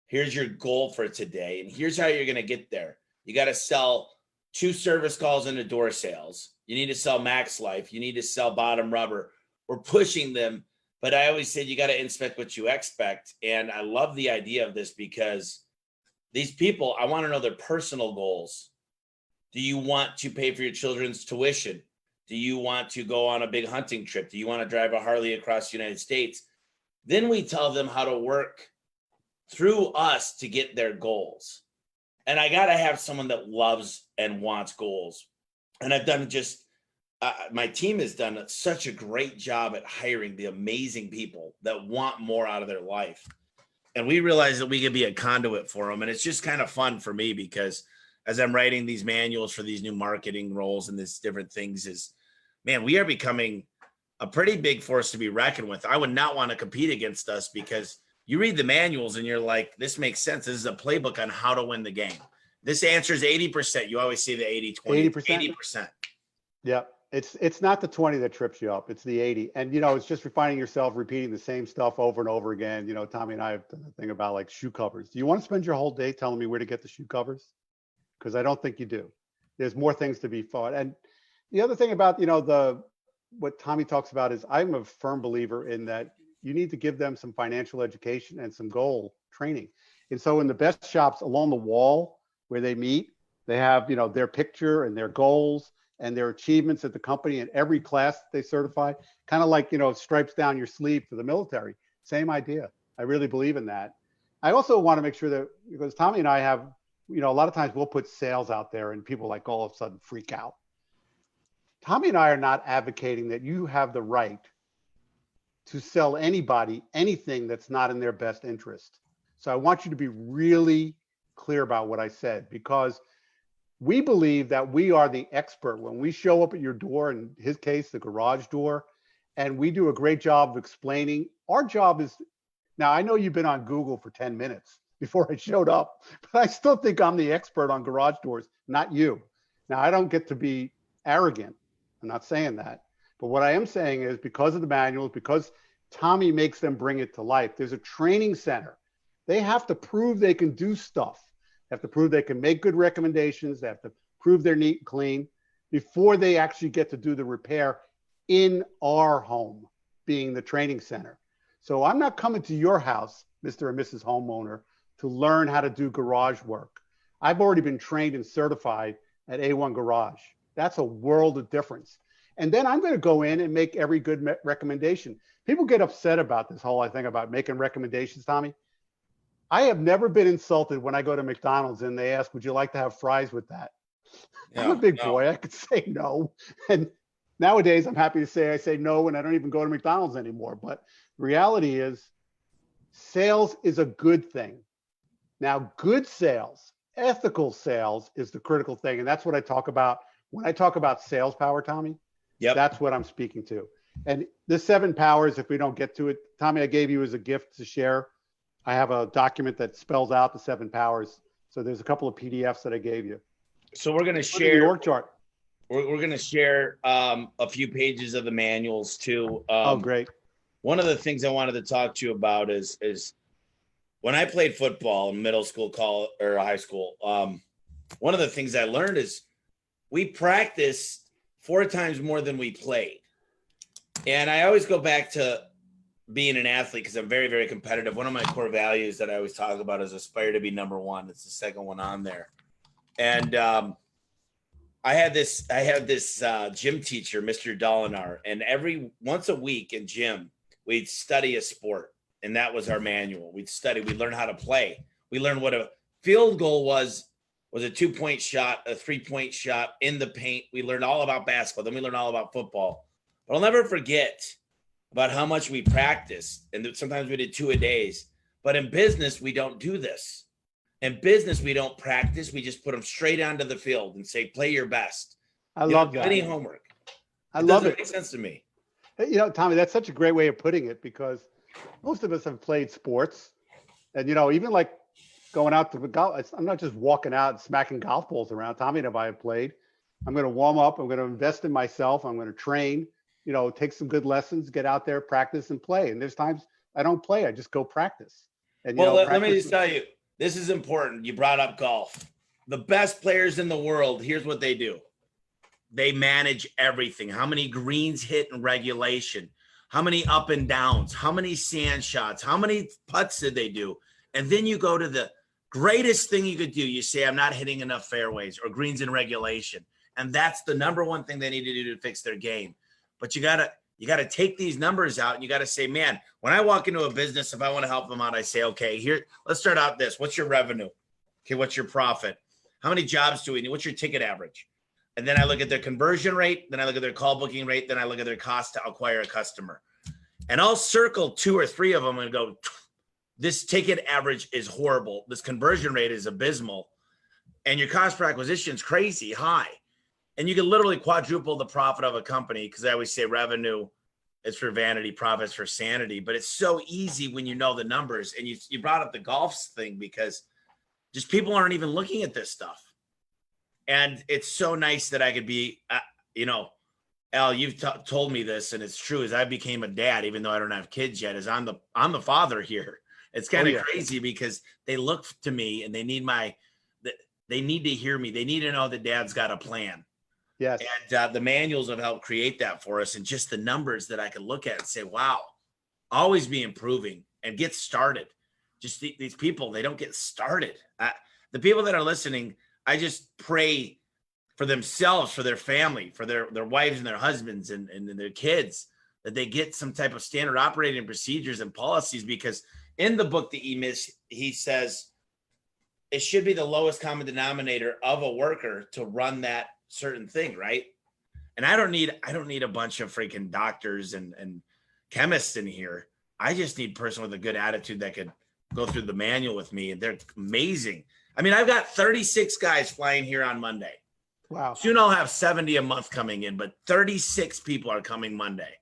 Here's your goal for today. And here's how you're going to get there. You got to sell 2 service calls into door sales. You need to sell Max Life. You need to sell Bottom Rubber. We're pushing them. But I always said, you got to inspect what you expect. And I love the idea of this, because these people, I want to know their personal goals. Do you want to pay for your children's tuition? Do you want to go on a big hunting trip? Do you want to drive a Harley across the United States? Then we tell them how to work through us to get their goals. And I got to have someone that loves and wants goals. And I've done my team has done such a great job at hiring the amazing people that want more out of their life. And we realize that we can be a conduit for them. And it's just kind of fun for me, because as I'm writing these manuals for these new marketing roles and these different things, man, we are becoming a pretty big force to be reckoned with. I would not want to compete against us, because you read the manuals and you're like, this makes sense. This is a playbook on how to win the game. This answers 80%. You always see the 80-20. 80%. Yeah. It's not the 20 that trips you up. It's the 80. And, it's just refining yourself, repeating the same stuff over and over again. Tommy and I have done a thing about like shoe covers. Do you want to spend your whole day telling me where to get the shoe covers? Because I don't think you do. There's more things to be fought. And the other thing about, what Tommy talks about is, I'm a firm believer in that you need to give them some financial education and some goal training. And so in the best shops, along the wall where they meet, they have, their picture and their goals and their achievements at the company, and every class that they certify, kind of like, stripes down your sleeve for the military. Same idea. I really believe in that. I also want to make sure that, because Tommy and I have, a lot of times we'll put sales out there and people like all of a sudden freak out. Tommy and I are not advocating that you have the right to sell anybody anything that's not in their best interest. So I want you to be really clear about what I said, because we believe that we are the expert when we show up at your door, in his case, the garage door, and we do a great job of explaining. Our job is, now I know you've been on Google for 10 minutes before I showed up, but I still think I'm the expert on garage doors, not you. Now I don't get to be arrogant. I'm not saying that, But what I am saying is because of the manuals, because Tommy makes them bring it to life, there's a training center. They have to prove they can do stuff. They have to prove they can make good recommendations. They have to prove they're neat and clean before they actually get to do the repair in our home, being the training center. So I'm not coming to your house, Mr. and Mrs. Homeowner, to learn how to do garage work. I've already been trained and certified at A1 Garage. That's a world of difference. And then I'm going to go in and make every good recommendation. People get upset about this whole thing about making recommendations, Tommy. I have never been insulted when I go to McDonald's and they ask, would you like to have fries with that? I'm a big boy. I could say no. And nowadays I'm happy to say I say no and I don't even go to McDonald's anymore. But the reality is sales is a good thing. Now, good sales, ethical sales is the critical thing. And that's what I talk about. When I talk about sales power, Tommy, that's what I'm speaking to. And the 7 powers, if we don't get to it, Tommy, I gave you as a gift to share. I have a document that spells out the 7 powers. So there's a couple of PDFs that I gave you. So we're going to share the org chart. We're going to share a few pages of the manuals too. Oh, great. One of the things I wanted to talk to you about is when I played football in middle school, college, or high school. One of the things I learned is we practiced 4 times more than we played. And I always go back to being an athlete because I'm very, very competitive. One of my core values that I always talk about is aspire to be number one. It's the second one on there. And I had this gym teacher, Mr. Dolinar, and every once a week in gym, we'd study a sport. And that was our manual. We'd learn how to play. We learned what a field goal was a 2-point shot, a 3-point shot in the paint. We learned all about basketball. Then we learned all about football. But I'll never forget about how much we practiced. And sometimes we did 2 a days. But in business, we don't do this. In business, we don't practice. We just put them straight onto the field and say, play your best. I love that. Any homework. I love it. Doesn't make sense to me. You know, Tommy, that's such a great way of putting it because most of us have played sports. And, you know, even like going out to the golf, I'm not just walking out and smacking golf balls around. Tommy and I have played. I'm going to warm up. I'm going to invest in myself. I'm going to train, you know, take some good lessons, get out there, practice and play. And there's times I don't play. I just go practice. And, let me just tell you, this is important. You brought up golf. The best players in the world, here's what they do. They manage everything. How many greens hit in regulation? How many up and downs? How many sand shots? How many putts did they do? And then you go to the greatest thing you could do. You say, I'm not hitting enough fairways or greens in regulation. And that's the number one thing they need to do to fix their game. But you gotta take these numbers out and you gotta say, man, when I walk into a business, if I want to help them out, I say, okay, here, let's start out this. What's your revenue? Okay, what's your profit? How many jobs do we need? What's your ticket average? And then I look at their conversion rate. Then I look at their call booking rate. Then I look at their cost to acquire a customer. And I'll circle 2 or 3 of them and go, this ticket average is horrible. This conversion rate is abysmal. And your cost per acquisition is crazy high. And you can literally quadruple the profit of a company because I always say revenue is for vanity, profits for sanity. But it's so easy when you know the numbers. And you brought up the golf thing because just people aren't even looking at this stuff. And it's so nice that I could be, Al, you've told me this, and it's true. As I became a dad, even though I don't have kids yet, I'm the father here. It's kind of crazy because they look to me and they need they need to hear me. They need to know that Dad's got a plan. Yes. And the manuals have helped create that for us, and just the numbers that I can look at and say, wow, always be improving and get started. Just these people, they don't get started. The people that are listening, I just pray for themselves, for their family, for their wives and their husbands and their kids, that they get some type of standard operating procedures and policies, because in the book, the E-Myth, he says it should be the lowest common denominator of a worker to run that certain thing, right? And I don't need a bunch of freaking doctors and chemists in here. I just need a person with a good attitude that could go through the manual with me, and they're amazing. I mean, I've got 36 guys flying here on Monday. Wow. Soon I'll have 70 a month coming in, but 36 people are coming Monday.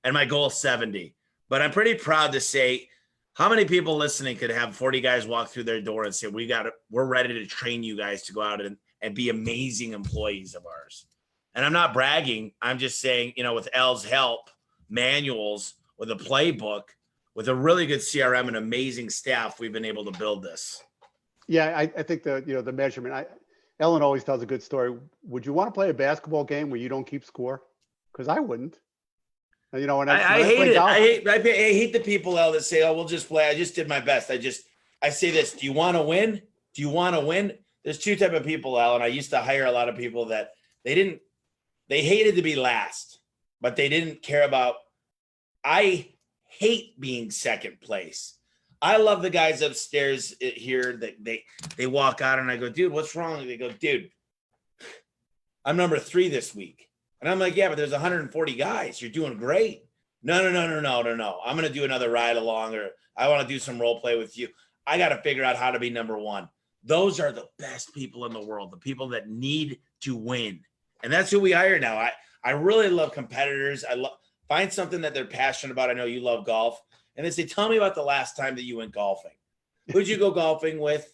And my goal is 70. But I'm pretty proud to say, how many people listening could have 40 guys walk through their door and say, we're ready to train you guys to go out and be amazing employees of ours. And I'm not bragging. I'm just saying, with L's help, manuals, with a playbook, with a really good CRM and amazing staff, we've been able to build this. Yeah, I think the measurement. Ellen always tells a good story. Would you want to play a basketball game where you don't keep score? Because I wouldn't. And, when I I hate play it. golf, I hate the people out that say, "Oh, we'll just play." I just did my best. I say this: do you want to win? Do you want to win? There's two type of people, Al, and I used to hire a lot of people that they hated to be last, but they didn't care about. I hate being second place. I love the guys upstairs here that they walk out and I go, dude, what's wrong? They go, dude, I'm number 3 this week. And I'm like, yeah, but there's 140 guys. You're doing great. No. I'm going to do another ride along, or I want to do some role play with you. I got to figure out how to be number 1. Those are the best people in the world, the people that need to win. And that's who we hire now. I really love competitors. Find something that they're passionate about. I know you love golf. And they say, tell me about the last time that you went golfing. Who'd you go golfing with?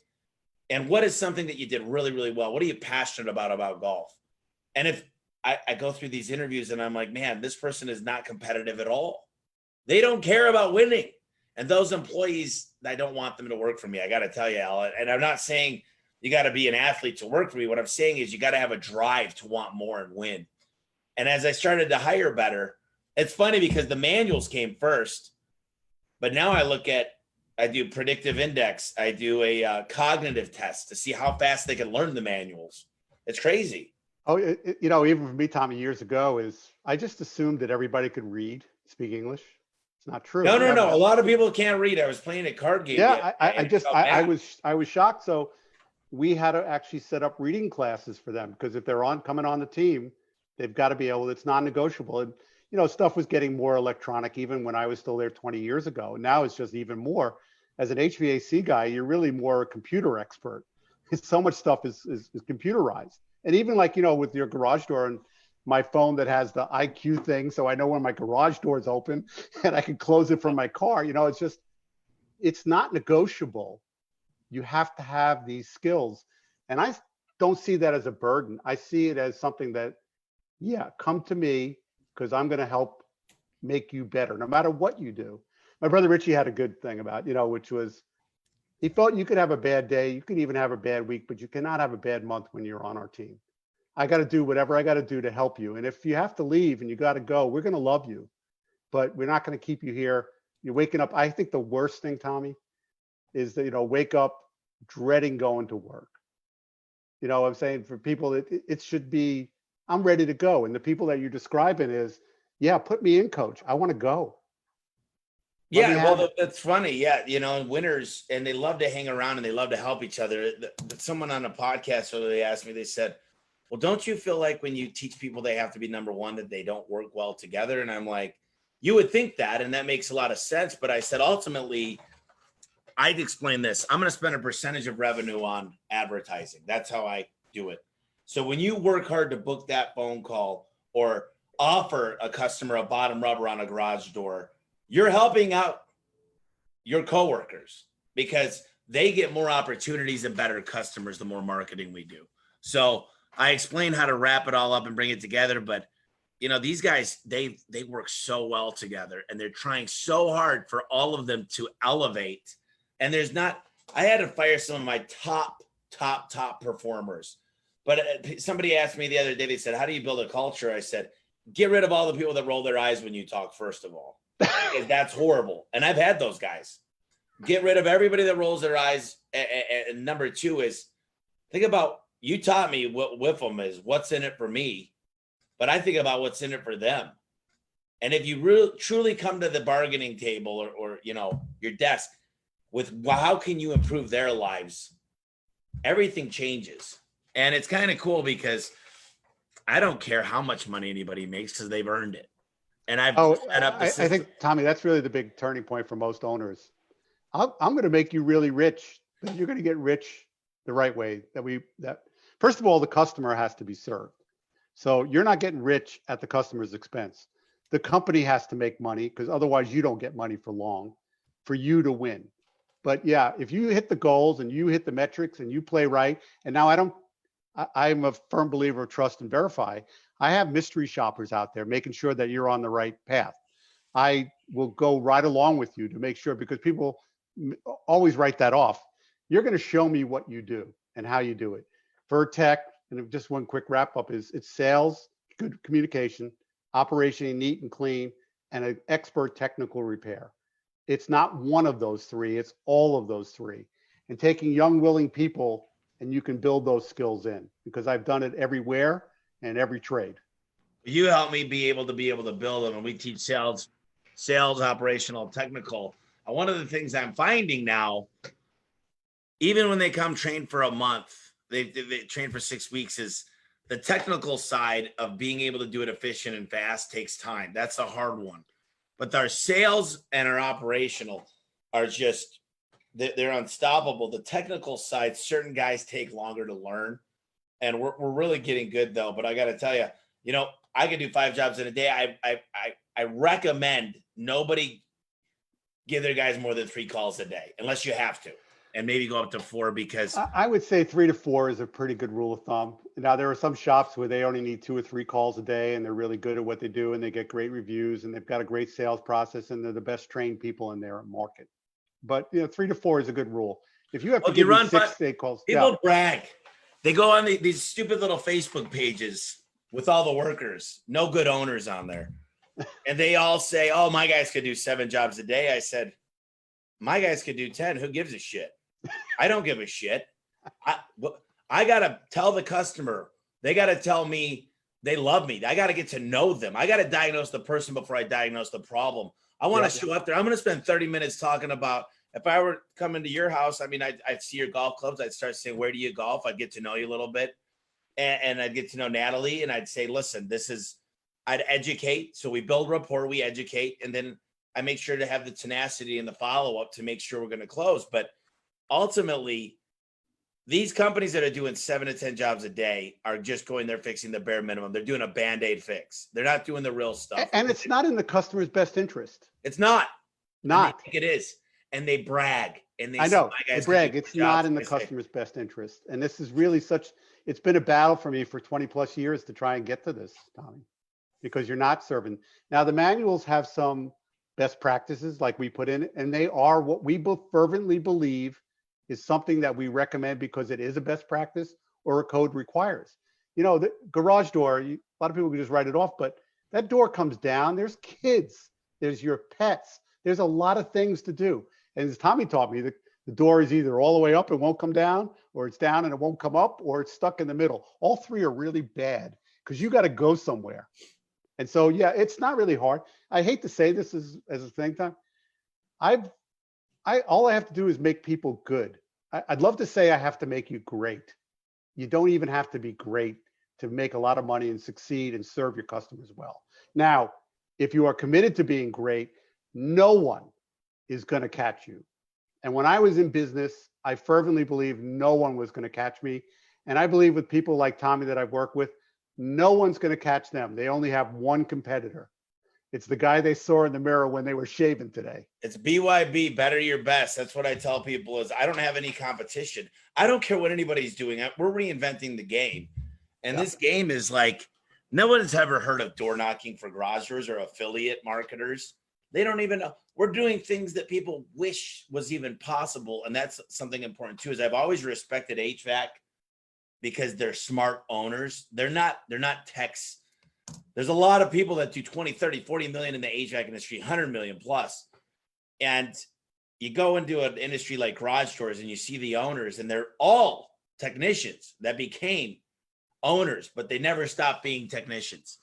And what is something that you did really, really well? What are you passionate about golf? And if I go through these interviews and I'm like, man, this person is not competitive at all. They don't care about winning. And those employees, I don't want them to work for me. I got to tell you, Al. And I'm not saying you got to be an athlete to work for me. What I'm saying is you got to have a drive to want more and win. And as I started to hire better, it's funny because the manuals came first. But now I do predictive index. I do a cognitive test to see how fast they can learn the manuals. It's crazy. Oh, even for me, Tommy, years ago, I just assumed that everybody could read, speak English. It's not true. No. A lot of people can't read. I was playing a card game. Yeah, I was shocked. So we had to actually set up reading classes for them because if they're coming on the team, they've got to be able. It's non-negotiable. And stuff was getting more electronic even when I was still there 20 years ago. Now it's just even more. As an HVAC guy, you're really more a computer expert. So much stuff is computerized. And even with your garage door and my phone that has the IQ thing, so I know when my garage door is open and I can close it from my car, it's not negotiable. You have to have these skills. And I don't see that as a burden. I see it as something that, come to me, because I'm going to help make you better, no matter what you do. My brother Richie had a good thing about, which was he felt you could have a bad day. You could even have a bad week, but you cannot have a bad month when you're on our team. I got to do whatever I got to do to help you. And if you have to leave and you got to go, we're going to love you, but we're not going to keep you here. You're waking up. I think the worst thing, Tommy, is that, wake up dreading going to work. I'm saying for people, it should be, I'm ready to go. And the people that you're describing is, put me in, coach. I want to go. That's funny. Yeah. Winners, and they love to hang around and they love to help each other. Someone on a podcast earlier asked me, they said, well, don't you feel like when you teach people they have to be number 1, that they don't work well together? And I'm like, you would think that, and that makes a lot of sense. But I said, ultimately, I'd explain this. I'm going to spend a percentage of revenue on advertising. That's how I do it. So when you work hard to book that phone call or offer a customer a bottom rubber on a garage door, you're helping out your coworkers because they get more opportunities and better customers the more marketing we do. So I explain how to wrap it all up and bring it together. But, these guys, they work so well together and they're trying so hard for all of them to elevate. And I had to fire some of my top performers. But somebody asked me the other day, they said, how do you build a culture? I said, get rid of all the people that roll their eyes when you talk, first of all, because that's horrible. And I've had those guys. Get rid of everybody that rolls their eyes. And number 2 is think about, you taught me what WIFM is, what's in it for me, but I think about what's in it for them. And if you truly come to the bargaining table or your desk with how can you improve their lives, everything changes. And it's kind of cool because I don't care how much money anybody makes because they've earned it. And I've set up the system. I think, Tommy, that's really the big turning point for most owners. I'm going to make you really rich, but you're going to get rich the right way. First of all, the customer has to be served. So you're not getting rich at the customer's expense. The company has to make money because otherwise you don't get money for long for you to win. But if you hit the goals and you hit the metrics and you play right, and now I'm a firm believer of trust and verify. I have mystery shoppers out there making sure that you're on the right path. I will go right along with you to make sure, because people always write that off. You're going to show me what you do and how you do it. For tech, and just one quick wrap up, is it's sales, good communication, operation neat and clean, and an expert technical repair. It's not one of those three, it's all of those three. And taking young, willing people, and you can build those skills in, because I've done it everywhere and every trade. You help me be able to build them, and we teach sales, operational, technical. One of the things I'm finding now, even when they come train for a month, they train for 6 weeks, is the technical side of being able to do it efficient and fast takes time. That's a hard one. But our sales and our operational are just, they're unstoppable. The technical side, certain guys take longer to learn, and we're really getting good though. But I got to tell you, I could do 5 jobs in a day. I recommend nobody give their guys more than 3 calls a day, unless you have to, and maybe go up to 4, because I would say 3 to 4 is a pretty good rule of thumb. Now, there are some shops where they only need 2 or 3 calls a day, and they're really good at what they do, and they get great reviews, and they've got a great sales process, and they're the best trained people in their market. But 3 to 4 is a good rule. If you have to give me 6 day calls, people brag. They go on these stupid little Facebook pages with all the workers, no good owners on there. And they all say, oh, my guys could do 7 jobs a day. I said, my guys could do 10. Who gives a shit? I don't give a shit. I got to tell the customer. They got to tell me they love me. I got to get to know them. I got to diagnose the person before I diagnose the problem. I want to show up there. I'm going to spend 30 minutes talking about, if I were coming to your house, I mean, I'd see your golf clubs. I'd start saying, where do you golf? I'd get to know you a little bit. And I'd get to know Natalie, and I'd say, listen, I'd educate. So we build rapport, we educate, and then I make sure to have the tenacity and the follow-up to make sure we're going to close. But ultimately, these companies that are doing 7 to 10 jobs a day are just going there fixing the bare minimum. They're doing a Band-Aid fix. They're not doing the real stuff. And it's not in the customer's best interest. It's not. Not. I think it is. And they brag. And I know. They brag. It's not in the customer's best interest. And this is really it's been a battle for me for 20 plus years to try and get to this, Tommy, because you're not serving. Now, the manuals have some best practices like we put in, and they are what we both fervently believe is something that we recommend because it is a best practice or a code requires. The garage door, a lot of people can just write it off, but that door comes down. There's kids, there's your pets. There's a lot of things to do. And as Tommy taught me, the door is either all the way up and won't come down, or it's down and it won't come up, or it's stuck in the middle. All 3 are really bad because you got to go somewhere. And so, yeah, it's not really hard. I hate to say this as a thing, Tom. All I have to do is make people good. I'd love to say I have to make you great. You don't even have to be great to make a lot of money and succeed and serve your customers well. Now, if you are committed to being great, no one is going to catch you. And when I was in business, I fervently believed no one was going to catch me. And I believe with people like Tommy that I've worked with, no one's going to catch them. They only have one competitor. It's the guy they saw in the mirror when they were shaving today. It's BYB, better your best. That's what I tell people is I don't have any competition. I don't care what anybody's doing. We're reinventing the game. And this game is like, no one's ever heard of door knocking for garage doors or affiliate marketers. They don't even know. We're doing things that people wish was even possible. And that's something important too, is I've always respected HVAC because they're smart owners. They're not techs. There's a lot of people that do 20, 30, 40 million in the HVAC industry, 100 million plus. And you go into an industry like garage doors and you see the owners, and they're all technicians that became owners, but they never stopped being technicians.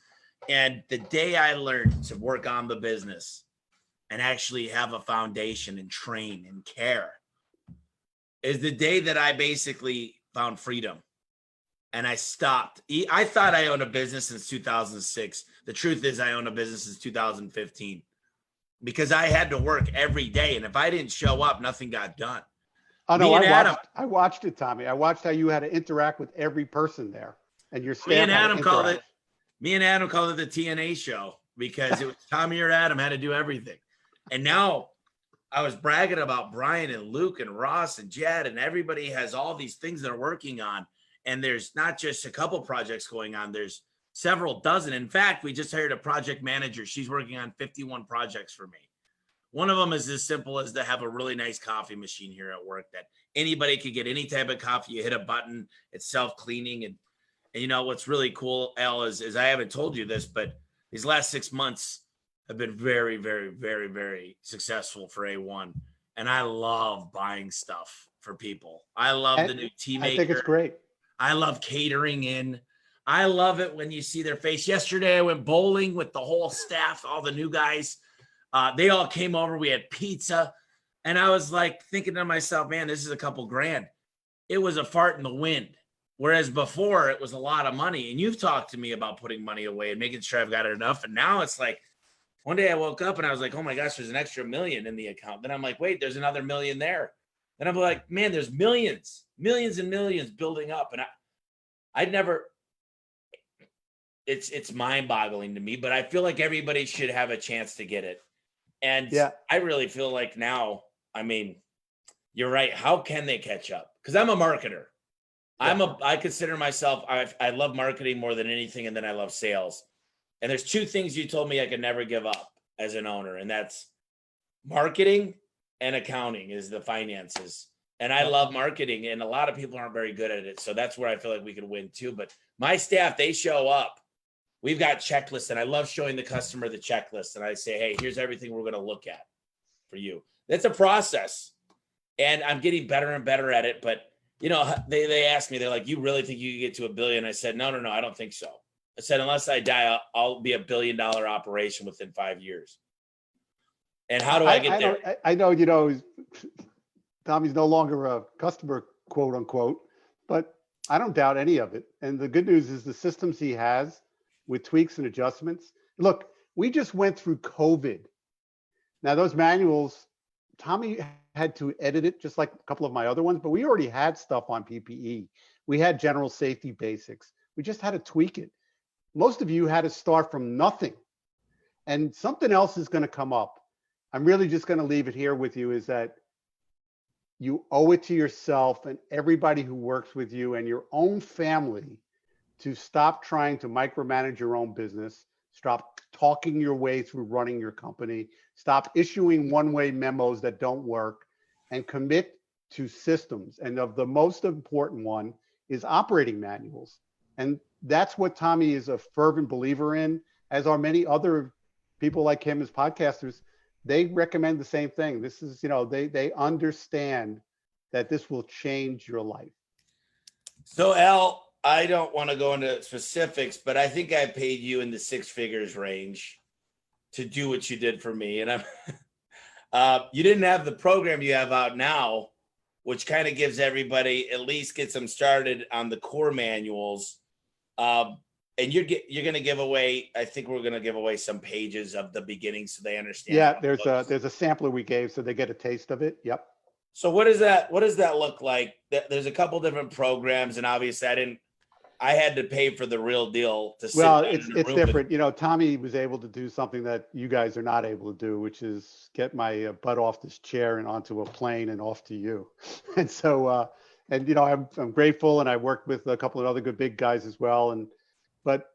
And the day I learned to work on the business and actually have a foundation and train and care is the day that I basically found freedom. And I stopped. I thought I owned a business since 2006. The truth is I own a business since 2015 because I had to work every day. And if I didn't show up, nothing got done. Oh, no, I watched it, Tommy. I watched how you had to interact with every person there. And your staff. Me and Adam called it the TNA show because it was Tommy or Adam had to do everything. And now I was bragging about Brian and Luke and Ross and Jed, and everybody has all these things they're working on. And there's not just a couple projects going on, there's several dozen. In fact, we just hired a project manager. She's working on 51 projects for me. One of them is as simple as to have a really nice coffee machine here at work that anybody could get any type of coffee. You hit a button, it's self-cleaning. And you know, what's really cool, Al, is I haven't told you this, but these last 6 months have been very, very, very, very successful for A1. And I love buying stuff for people. I love the new tea maker. I think it's great. I love catering in. I love it when you see their face. Yesterday, I went bowling with the whole staff, all the new guys. They all came over. We had pizza. And I was like thinking to myself, man, this is a couple grand. It was a fart in the wind. Whereas before it was a lot of money. And you've talked to me about putting money away and making sure I've got enough. And now it's like, one day I woke up and I was like, oh my gosh, there's an extra $1 million in the account. Then I'm like, wait, there's another $1 million there. Then I'm like, man, there's millions and millions building up. And I'd never, it's mind boggling to me, but I feel like everybody should have a chance to get it. And yeah, I really feel like now, I mean, you're right. How can they catch up? Because I'm a marketer. Yeah. I consider myself, I love marketing more than anything. And then I love sales. And there's two things you told me I could never give up as an owner. And that's marketing and accounting is the finances. And I love marketing and a lot of people aren't very good at it. So that's where I feel like we could win too. But my staff, they show up. We've got checklists and I love showing the customer the checklist. And I say, hey, here's everything we're going to look at for you. That's a process. And I'm getting better and better at it. But, you know, they asked me, they're like, you really think you could get to $1 billion? I said, no, I don't think so. I said, unless I die, I'll be $1 billion operation within 5 years. And how do I get there? I know, you know, Tommy's no longer a customer, quote unquote, but I don't doubt any of it. And the good news is the systems he has with tweaks and adjustments. Look, we just went through COVID. Now those manuals, Tommy had to edit it just like a couple of my other ones, but we already had stuff on PPE. We had general safety basics. We just had to tweak it. Most of you had to start from nothing. And something else is going to come up. I'm really just going to leave it here with you is that you owe it to yourself and everybody who works with you and your own family to stop trying to micromanage your own business, stop talking your way through running your company, stop issuing one-way memos that don't work, and commit to systems. And of the most important one is operating manuals. And that's what Tommy is a fervent believer in, as are many other people like him as podcasters. They recommend the same thing. This is, you know, they understand that this will change your life. So Al, I don't want to go into specifics, but I think I paid you in the 6 figures range to do what you did for me. And you didn't have the program you have out now, which kind of gives everybody, at least gets them started on the core manuals. And you're going to give away, I think we're going to give away some pages of the beginning so they understand. Yeah, there's a sampler we gave so they get a taste of it. Yep. So what does that look like? There's a couple different programs, and obviously I had to pay for the real deal to sit. Well, it's different. You know, Tommy was able to do something that you guys are not able to do, which is get my butt off this chair and onto a plane and off to you. And so, and you know, I'm grateful, and I worked with a couple of other good big guys as well. But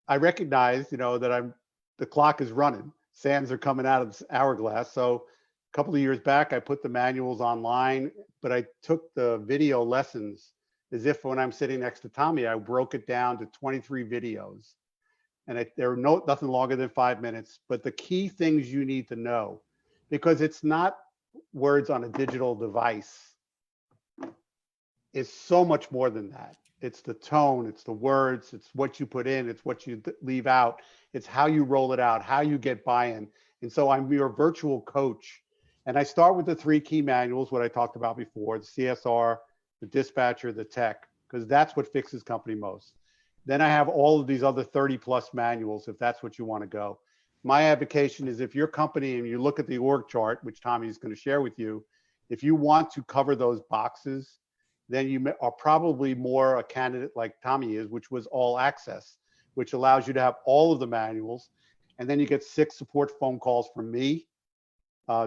I recognize, you know, that the clock is running. Sands are coming out of this hourglass. So a couple of years back, I put the manuals online, but I took the video lessons as if when I'm sitting next to Tommy, I broke it down to 23 videos. And they're nothing longer than 5 minutes. But the key things you need to know, because it's not words on a digital device. It's so much more than that. It's the tone, it's the words, it's what you put in, it's what you leave out, it's how you roll it out, how you get buy-in. And so I'm your virtual coach. And I start with the 3 key manuals, what I talked about before, the CSR, the dispatcher, the tech, because that's what fixes company most. Then I have all of these other 30 plus manuals, if that's what you want to go. My advocation is if your company, and you look at the org chart, which Tommy is going to share with you, if you want to cover those boxes, then you are probably more a candidate like Tommy is, which was all access, which allows you to have all of the manuals. And then you get 6 support phone calls from me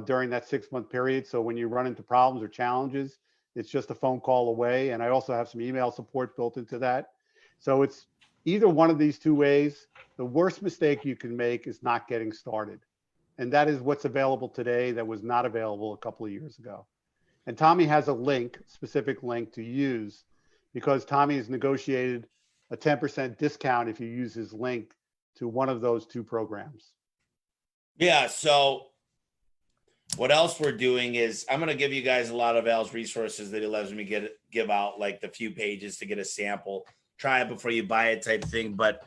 during that 6-month period. So when you run into problems or challenges, It's just a phone call away. And I also have some email support built into that. So it's either one of these two ways. The worst mistake you can make is not getting started. And that is what's available today that was not available a couple of years ago. And Tommy has a link, specific link to use, because Tommy has negotiated a 10% discount if you use his link to one of those two programs. Yeah. So what else we're doing is I'm going to give you guys a lot of Al's resources that he lets me give out, like the few pages to get a sample, try it before you buy it type thing. But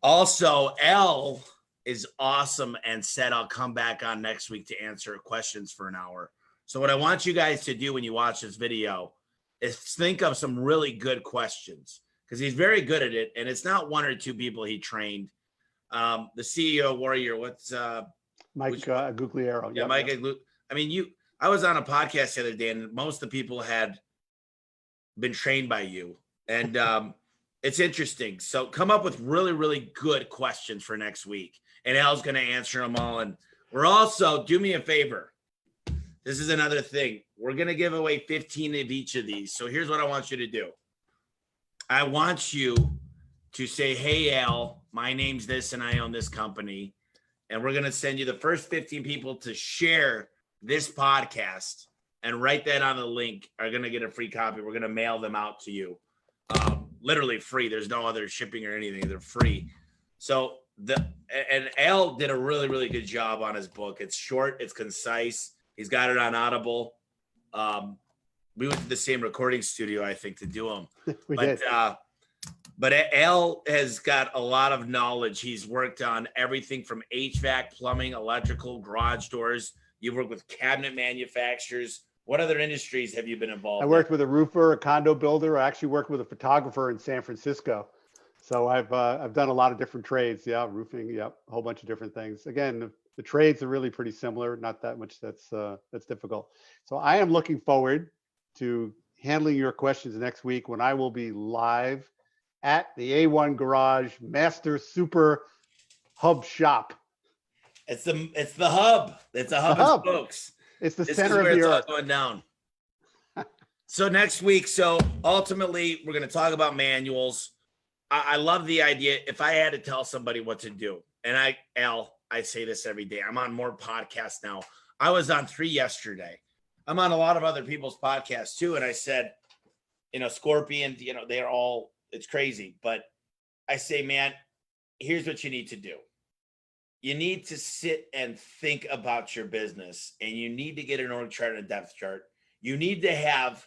also Al is awesome and said, I'll come back on next week to answer questions for an hour. So what I want you guys to do when you watch this video is think of some really good questions, because he's very good at it. And it's not one or two people he trained. The CEO Warrior, what's Mike Gugliero. Yeah, Mike. I mean, I was on a podcast the other day, and most of the people had been trained by you, and it's interesting. So come up with really, really good questions for next week, and Al's going to answer them all. And we're also, do me a favor. This is another thing. We're going to give away 15 of each of these. So here's what I want you to do. I want you to say, hey, Al, my name's this, and I own this company. And we're going to send you the first 15 people to share this podcast and write that on the link are going to get a free copy. We're going to mail them out to you. Literally free. There's no other shipping or anything. They're free. So and Al did a really, really good job on his book. It's short. It's concise. He's got it on Audible. We went to the same recording studio, I think, to do them. We did. But Al has got a lot of knowledge. He's worked on everything from HVAC, plumbing, electrical, garage doors. You've worked with cabinet manufacturers. What other industries have you been involved in? I worked with a roofer, a condo builder. I actually worked with a photographer in San Francisco. So I've done a lot of different trades. Yeah, roofing. Yep, a whole bunch of different things. Again, the trades are really pretty similar. Not that much that's difficult. So I am looking forward to handling your questions next week when I will be live at the A1 Garage Master Super Hub Shop. It's the hub. It's a hub and spokes. It's the center of the earth. It's all going down. So next week, so ultimately, we're going to talk about manuals. I love the idea. If I had to tell somebody what to do, and I say this every day. I'm on more podcasts now. I was on 3 yesterday. I'm on a lot of other people's podcasts too. And I said, Scorpion, they're all, it's crazy. But I say, man, here's what you need to do. You need to sit and think about your business, and you need to get an org chart and a depth chart. You need to have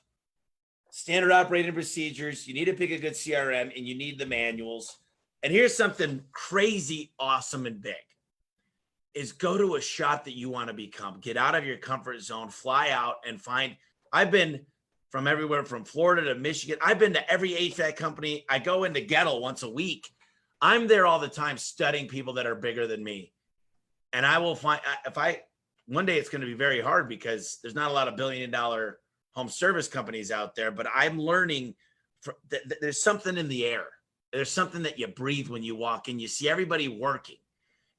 standard operating procedures. You need to pick a good CRM, and you need the manuals. And here's something crazy, awesome, and big is go to a shop that you want to become. Get out of your comfort zone, fly out and find. I've been from everywhere from Florida to Michigan. I've been to every HVAC company. I go into Gettle once a week. I'm there all the time studying people that are bigger than me. And I will find, one day it's going to be very hard because there's not a lot of $1 billion home service companies out there, but I'm learning there's something in the air. There's something that you breathe when you walk in. You see everybody working,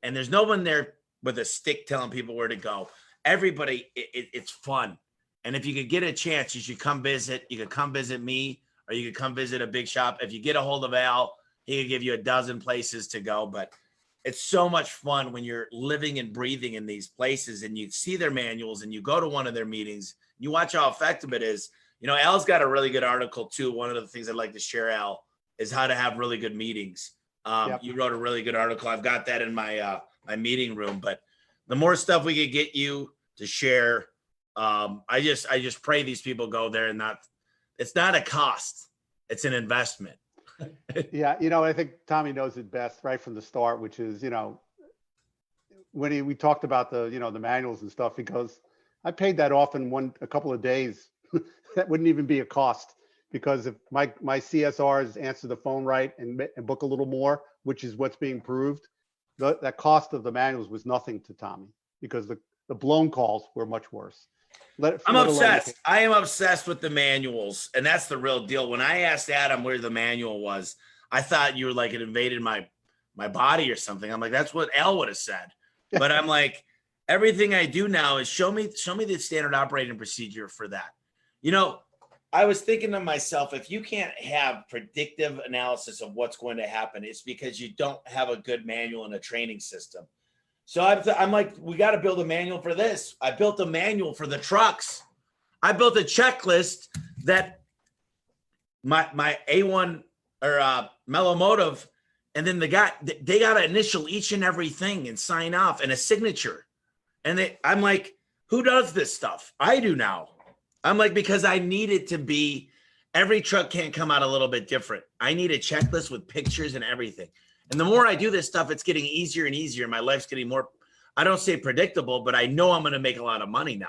and there's no one there with a stick telling people where to go. Everybody, it's fun. And if you could get a chance, you should come visit. You could come visit me, or you could come visit a big shop. If you get a hold of Al, he could give you a dozen places to go. But it's so much fun when you're living and breathing in these places and you see their manuals and you go to one of their meetings. You watch how effective it is. Al's got a really good article too. One of the things I'd like to share, Al, is how to have really good meetings. Yep. You wrote a really good article. I've got that in my my meeting room. But the more stuff we could get you to share, I just pray these people go there and it's not a cost. It's an investment. Yeah. I think Tommy knows it best right from the start, which is, when we talked about the manuals and stuff, he goes, I paid that off in a couple of days. That wouldn't even be a cost, because if my CSRs answer the phone right and book a little more, which is what's being proved, that cost of the manuals was nothing to Tommy, because the blown calls were much worse. I'm obsessed. I am obsessed with the manuals, and that's the real deal. When I asked Adam where the manual was, I thought you were like it invaded my body or something. I'm like, that's what Al would have said. But I'm like, everything I do now is show me the standard operating procedure for that. I was thinking to myself, if you can't have predictive analysis of what's going to happen, it's because you don't have a good manual and a training system. So I'm like, we got to build a manual for this. I built a manual for the trucks. I built a checklist that my A1 or Melomotive, and then they got to initial each and everything and sign off and a signature. And I'm like, who does this stuff? I do now. I'm like, because I need it to be, every truck can't come out a little bit different. I need a checklist with pictures and everything. And the more I do this stuff, it's getting easier and easier. My life's getting more, I don't say predictable, but I know I'm going to make a lot of money now.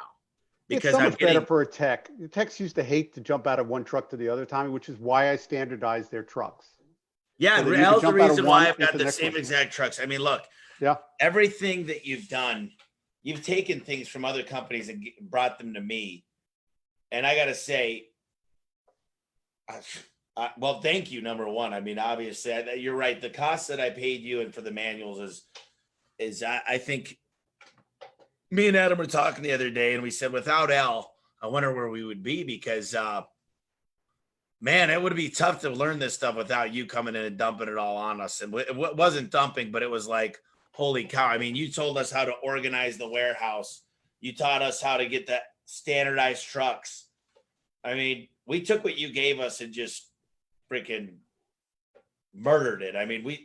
Because it's so much better for a tech. The techs used to hate to jump out of one truck to the other, Tommy, which is why I standardized their trucks. Yeah, so that's the reason why I've got the same exact trucks. I mean, look, everything that you've done, you've taken things from other companies and brought them to me. And I got to say, well, thank you, number one. I mean, obviously, you're right. The cost that I paid you and for the manuals is I think, me and Adam were talking the other day, and we said, without Al, I wonder where we would be, because, man, it would be tough to learn this stuff without you coming in and dumping it all on us. And it wasn't dumping, but it was like, holy cow. I mean, you told us how to organize the warehouse. You taught us how to get that standardized trucks. I mean, we took what you gave us and just freaking murdered it. I mean,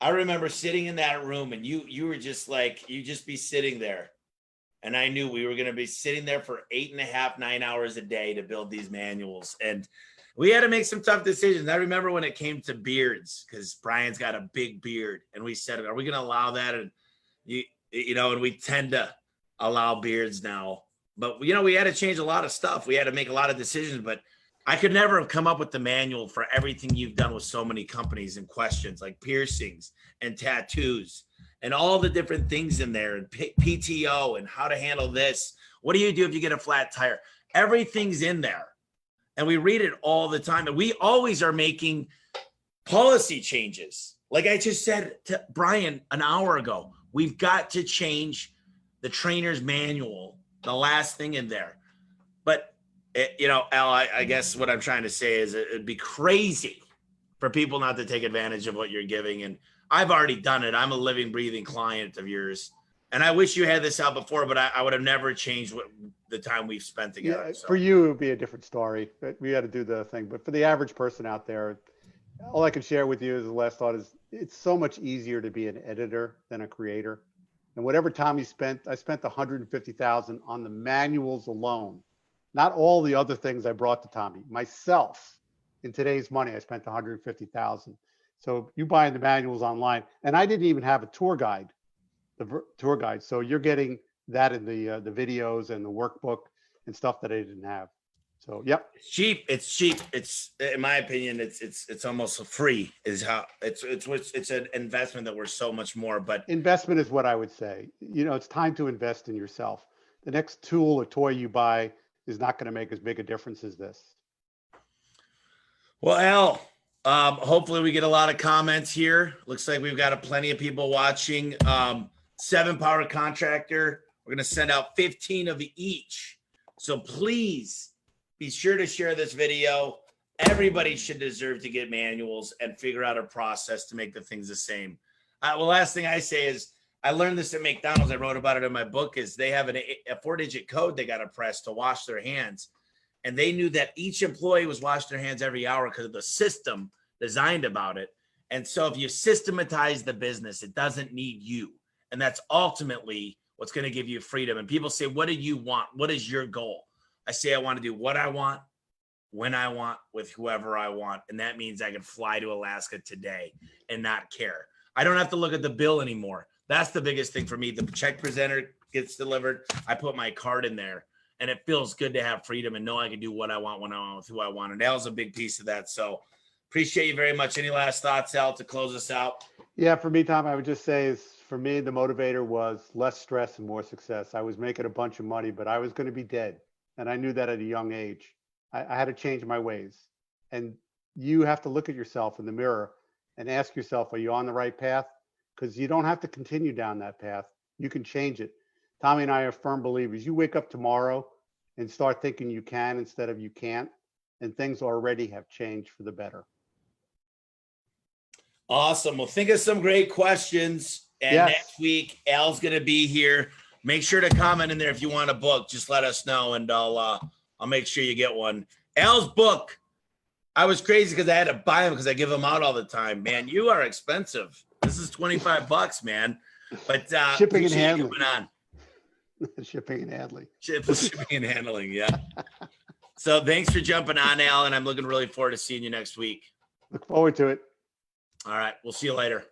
I remember sitting in that room, and you were just like, you just be sitting there. And I knew we were going to be sitting there for 8.5, 9 hours a day to build these manuals. And we had to make some tough decisions. I remember when it came to beards, because Brian's got a big beard, and we said, are we going to allow that? And and we tend to allow beards now, but we had to change a lot of stuff. We had to make a lot of decisions, but I could never have come up with the manual for everything you've done with so many companies and questions like piercings and tattoos and all the different things in there, and PTO and how to handle this. What do you do if you get a flat tire? Everything's in there. And we read it all the time. And we always are making policy changes. Like I just said to Brian an hour ago, we've got to change the trainer's manual, the last thing in there. But, Al, I guess what I'm trying to say is it'd be crazy for people not to take advantage of what you're giving. And I've already done it. I'm a living, breathing client of yours. And I wish you had this out before, but I would have never changed the time we've spent together. Yeah, so. For you, it would be a different story. We had to do the thing. But for the average person out there, all I can share with you as the last thought is it's so much easier to be an editor than a creator. And whatever time you spent, I spent $150,000 on the manuals alone. Not all the other things I brought to Tommy. Myself, in today's money, I spent $150,000. So you buying the manuals online, and I didn't even have a tour guide, tour guide. So you're getting that in the videos and the workbook and stuff that I didn't have. So, yep. It's cheap. It's in my opinion, it's almost free is how it's an investment that we're so much more, but investment is what I would say. It's time to invest in yourself. The next tool or toy you buy is not going to make as big a difference as this. Well, Al, hopefully we get a lot of comments here. Looks like we've got plenty of people watching. 7-power contractor. We're going to send out 15 of each. So please be sure to share this video. Everybody should deserve to get manuals and figure out a process to make the things the same. Well, last thing I say is I learned this at McDonald's. I wrote about it in my book. Is they have a 4-digit code they got to press to wash their hands. And they knew that each employee was washing their hands every hour because of the system designed about it. And so if you systematize the business, it doesn't need you. And that's ultimately what's going to give you freedom. And people say, what do you want? What is your goal? I say, I want to do what I want, when I want, with whoever I want. And that means I can fly to Alaska today and not care. I don't have to look at the bill anymore. That's the biggest thing for me. The check presenter gets delivered. I put my card in there. And it feels good to have freedom and know I can do what I want, when I want, with who I want. And Al's a big piece of that. So appreciate you very much. Any last thoughts, Al, to close us out? Yeah, for me, Tom, I would just say for me, the motivator was less stress and more success. I was making a bunch of money, but I was going to be dead. And I knew that at a young age. I had to change my ways. And you have to look at yourself in the mirror and ask yourself, are you on the right path? Because you don't have to continue down that path. You can change it. Tommy and I are firm believers. You wake up tomorrow and start thinking you can instead of you can't. And things already have changed for the better. Awesome. Well, think of some great questions. And Yes. next week, Al's going to be here. Make sure to comment in there if you want a book. Just let us know, and I'll make sure you get one. Al's book. I was crazy because I had to buy them because I give them out all the time. Man, you are expensive. This is $25, man. But Shipping and handling. Coming on. Shipping and handling. Shipping and handling. Yeah. So thanks for jumping on, Al, and I'm looking really forward to seeing you next week. Look forward to it. All right. We'll see you later.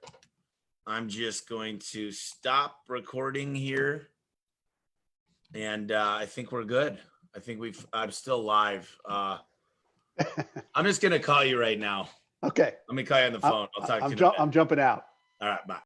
I'm just going to stop recording here. And I think we're good. I think I'm still live. I'm just going to call you right now. Okay. Let me call you on the phone. I'll talk to you in a minute. I'm jumping out. All right. Bye.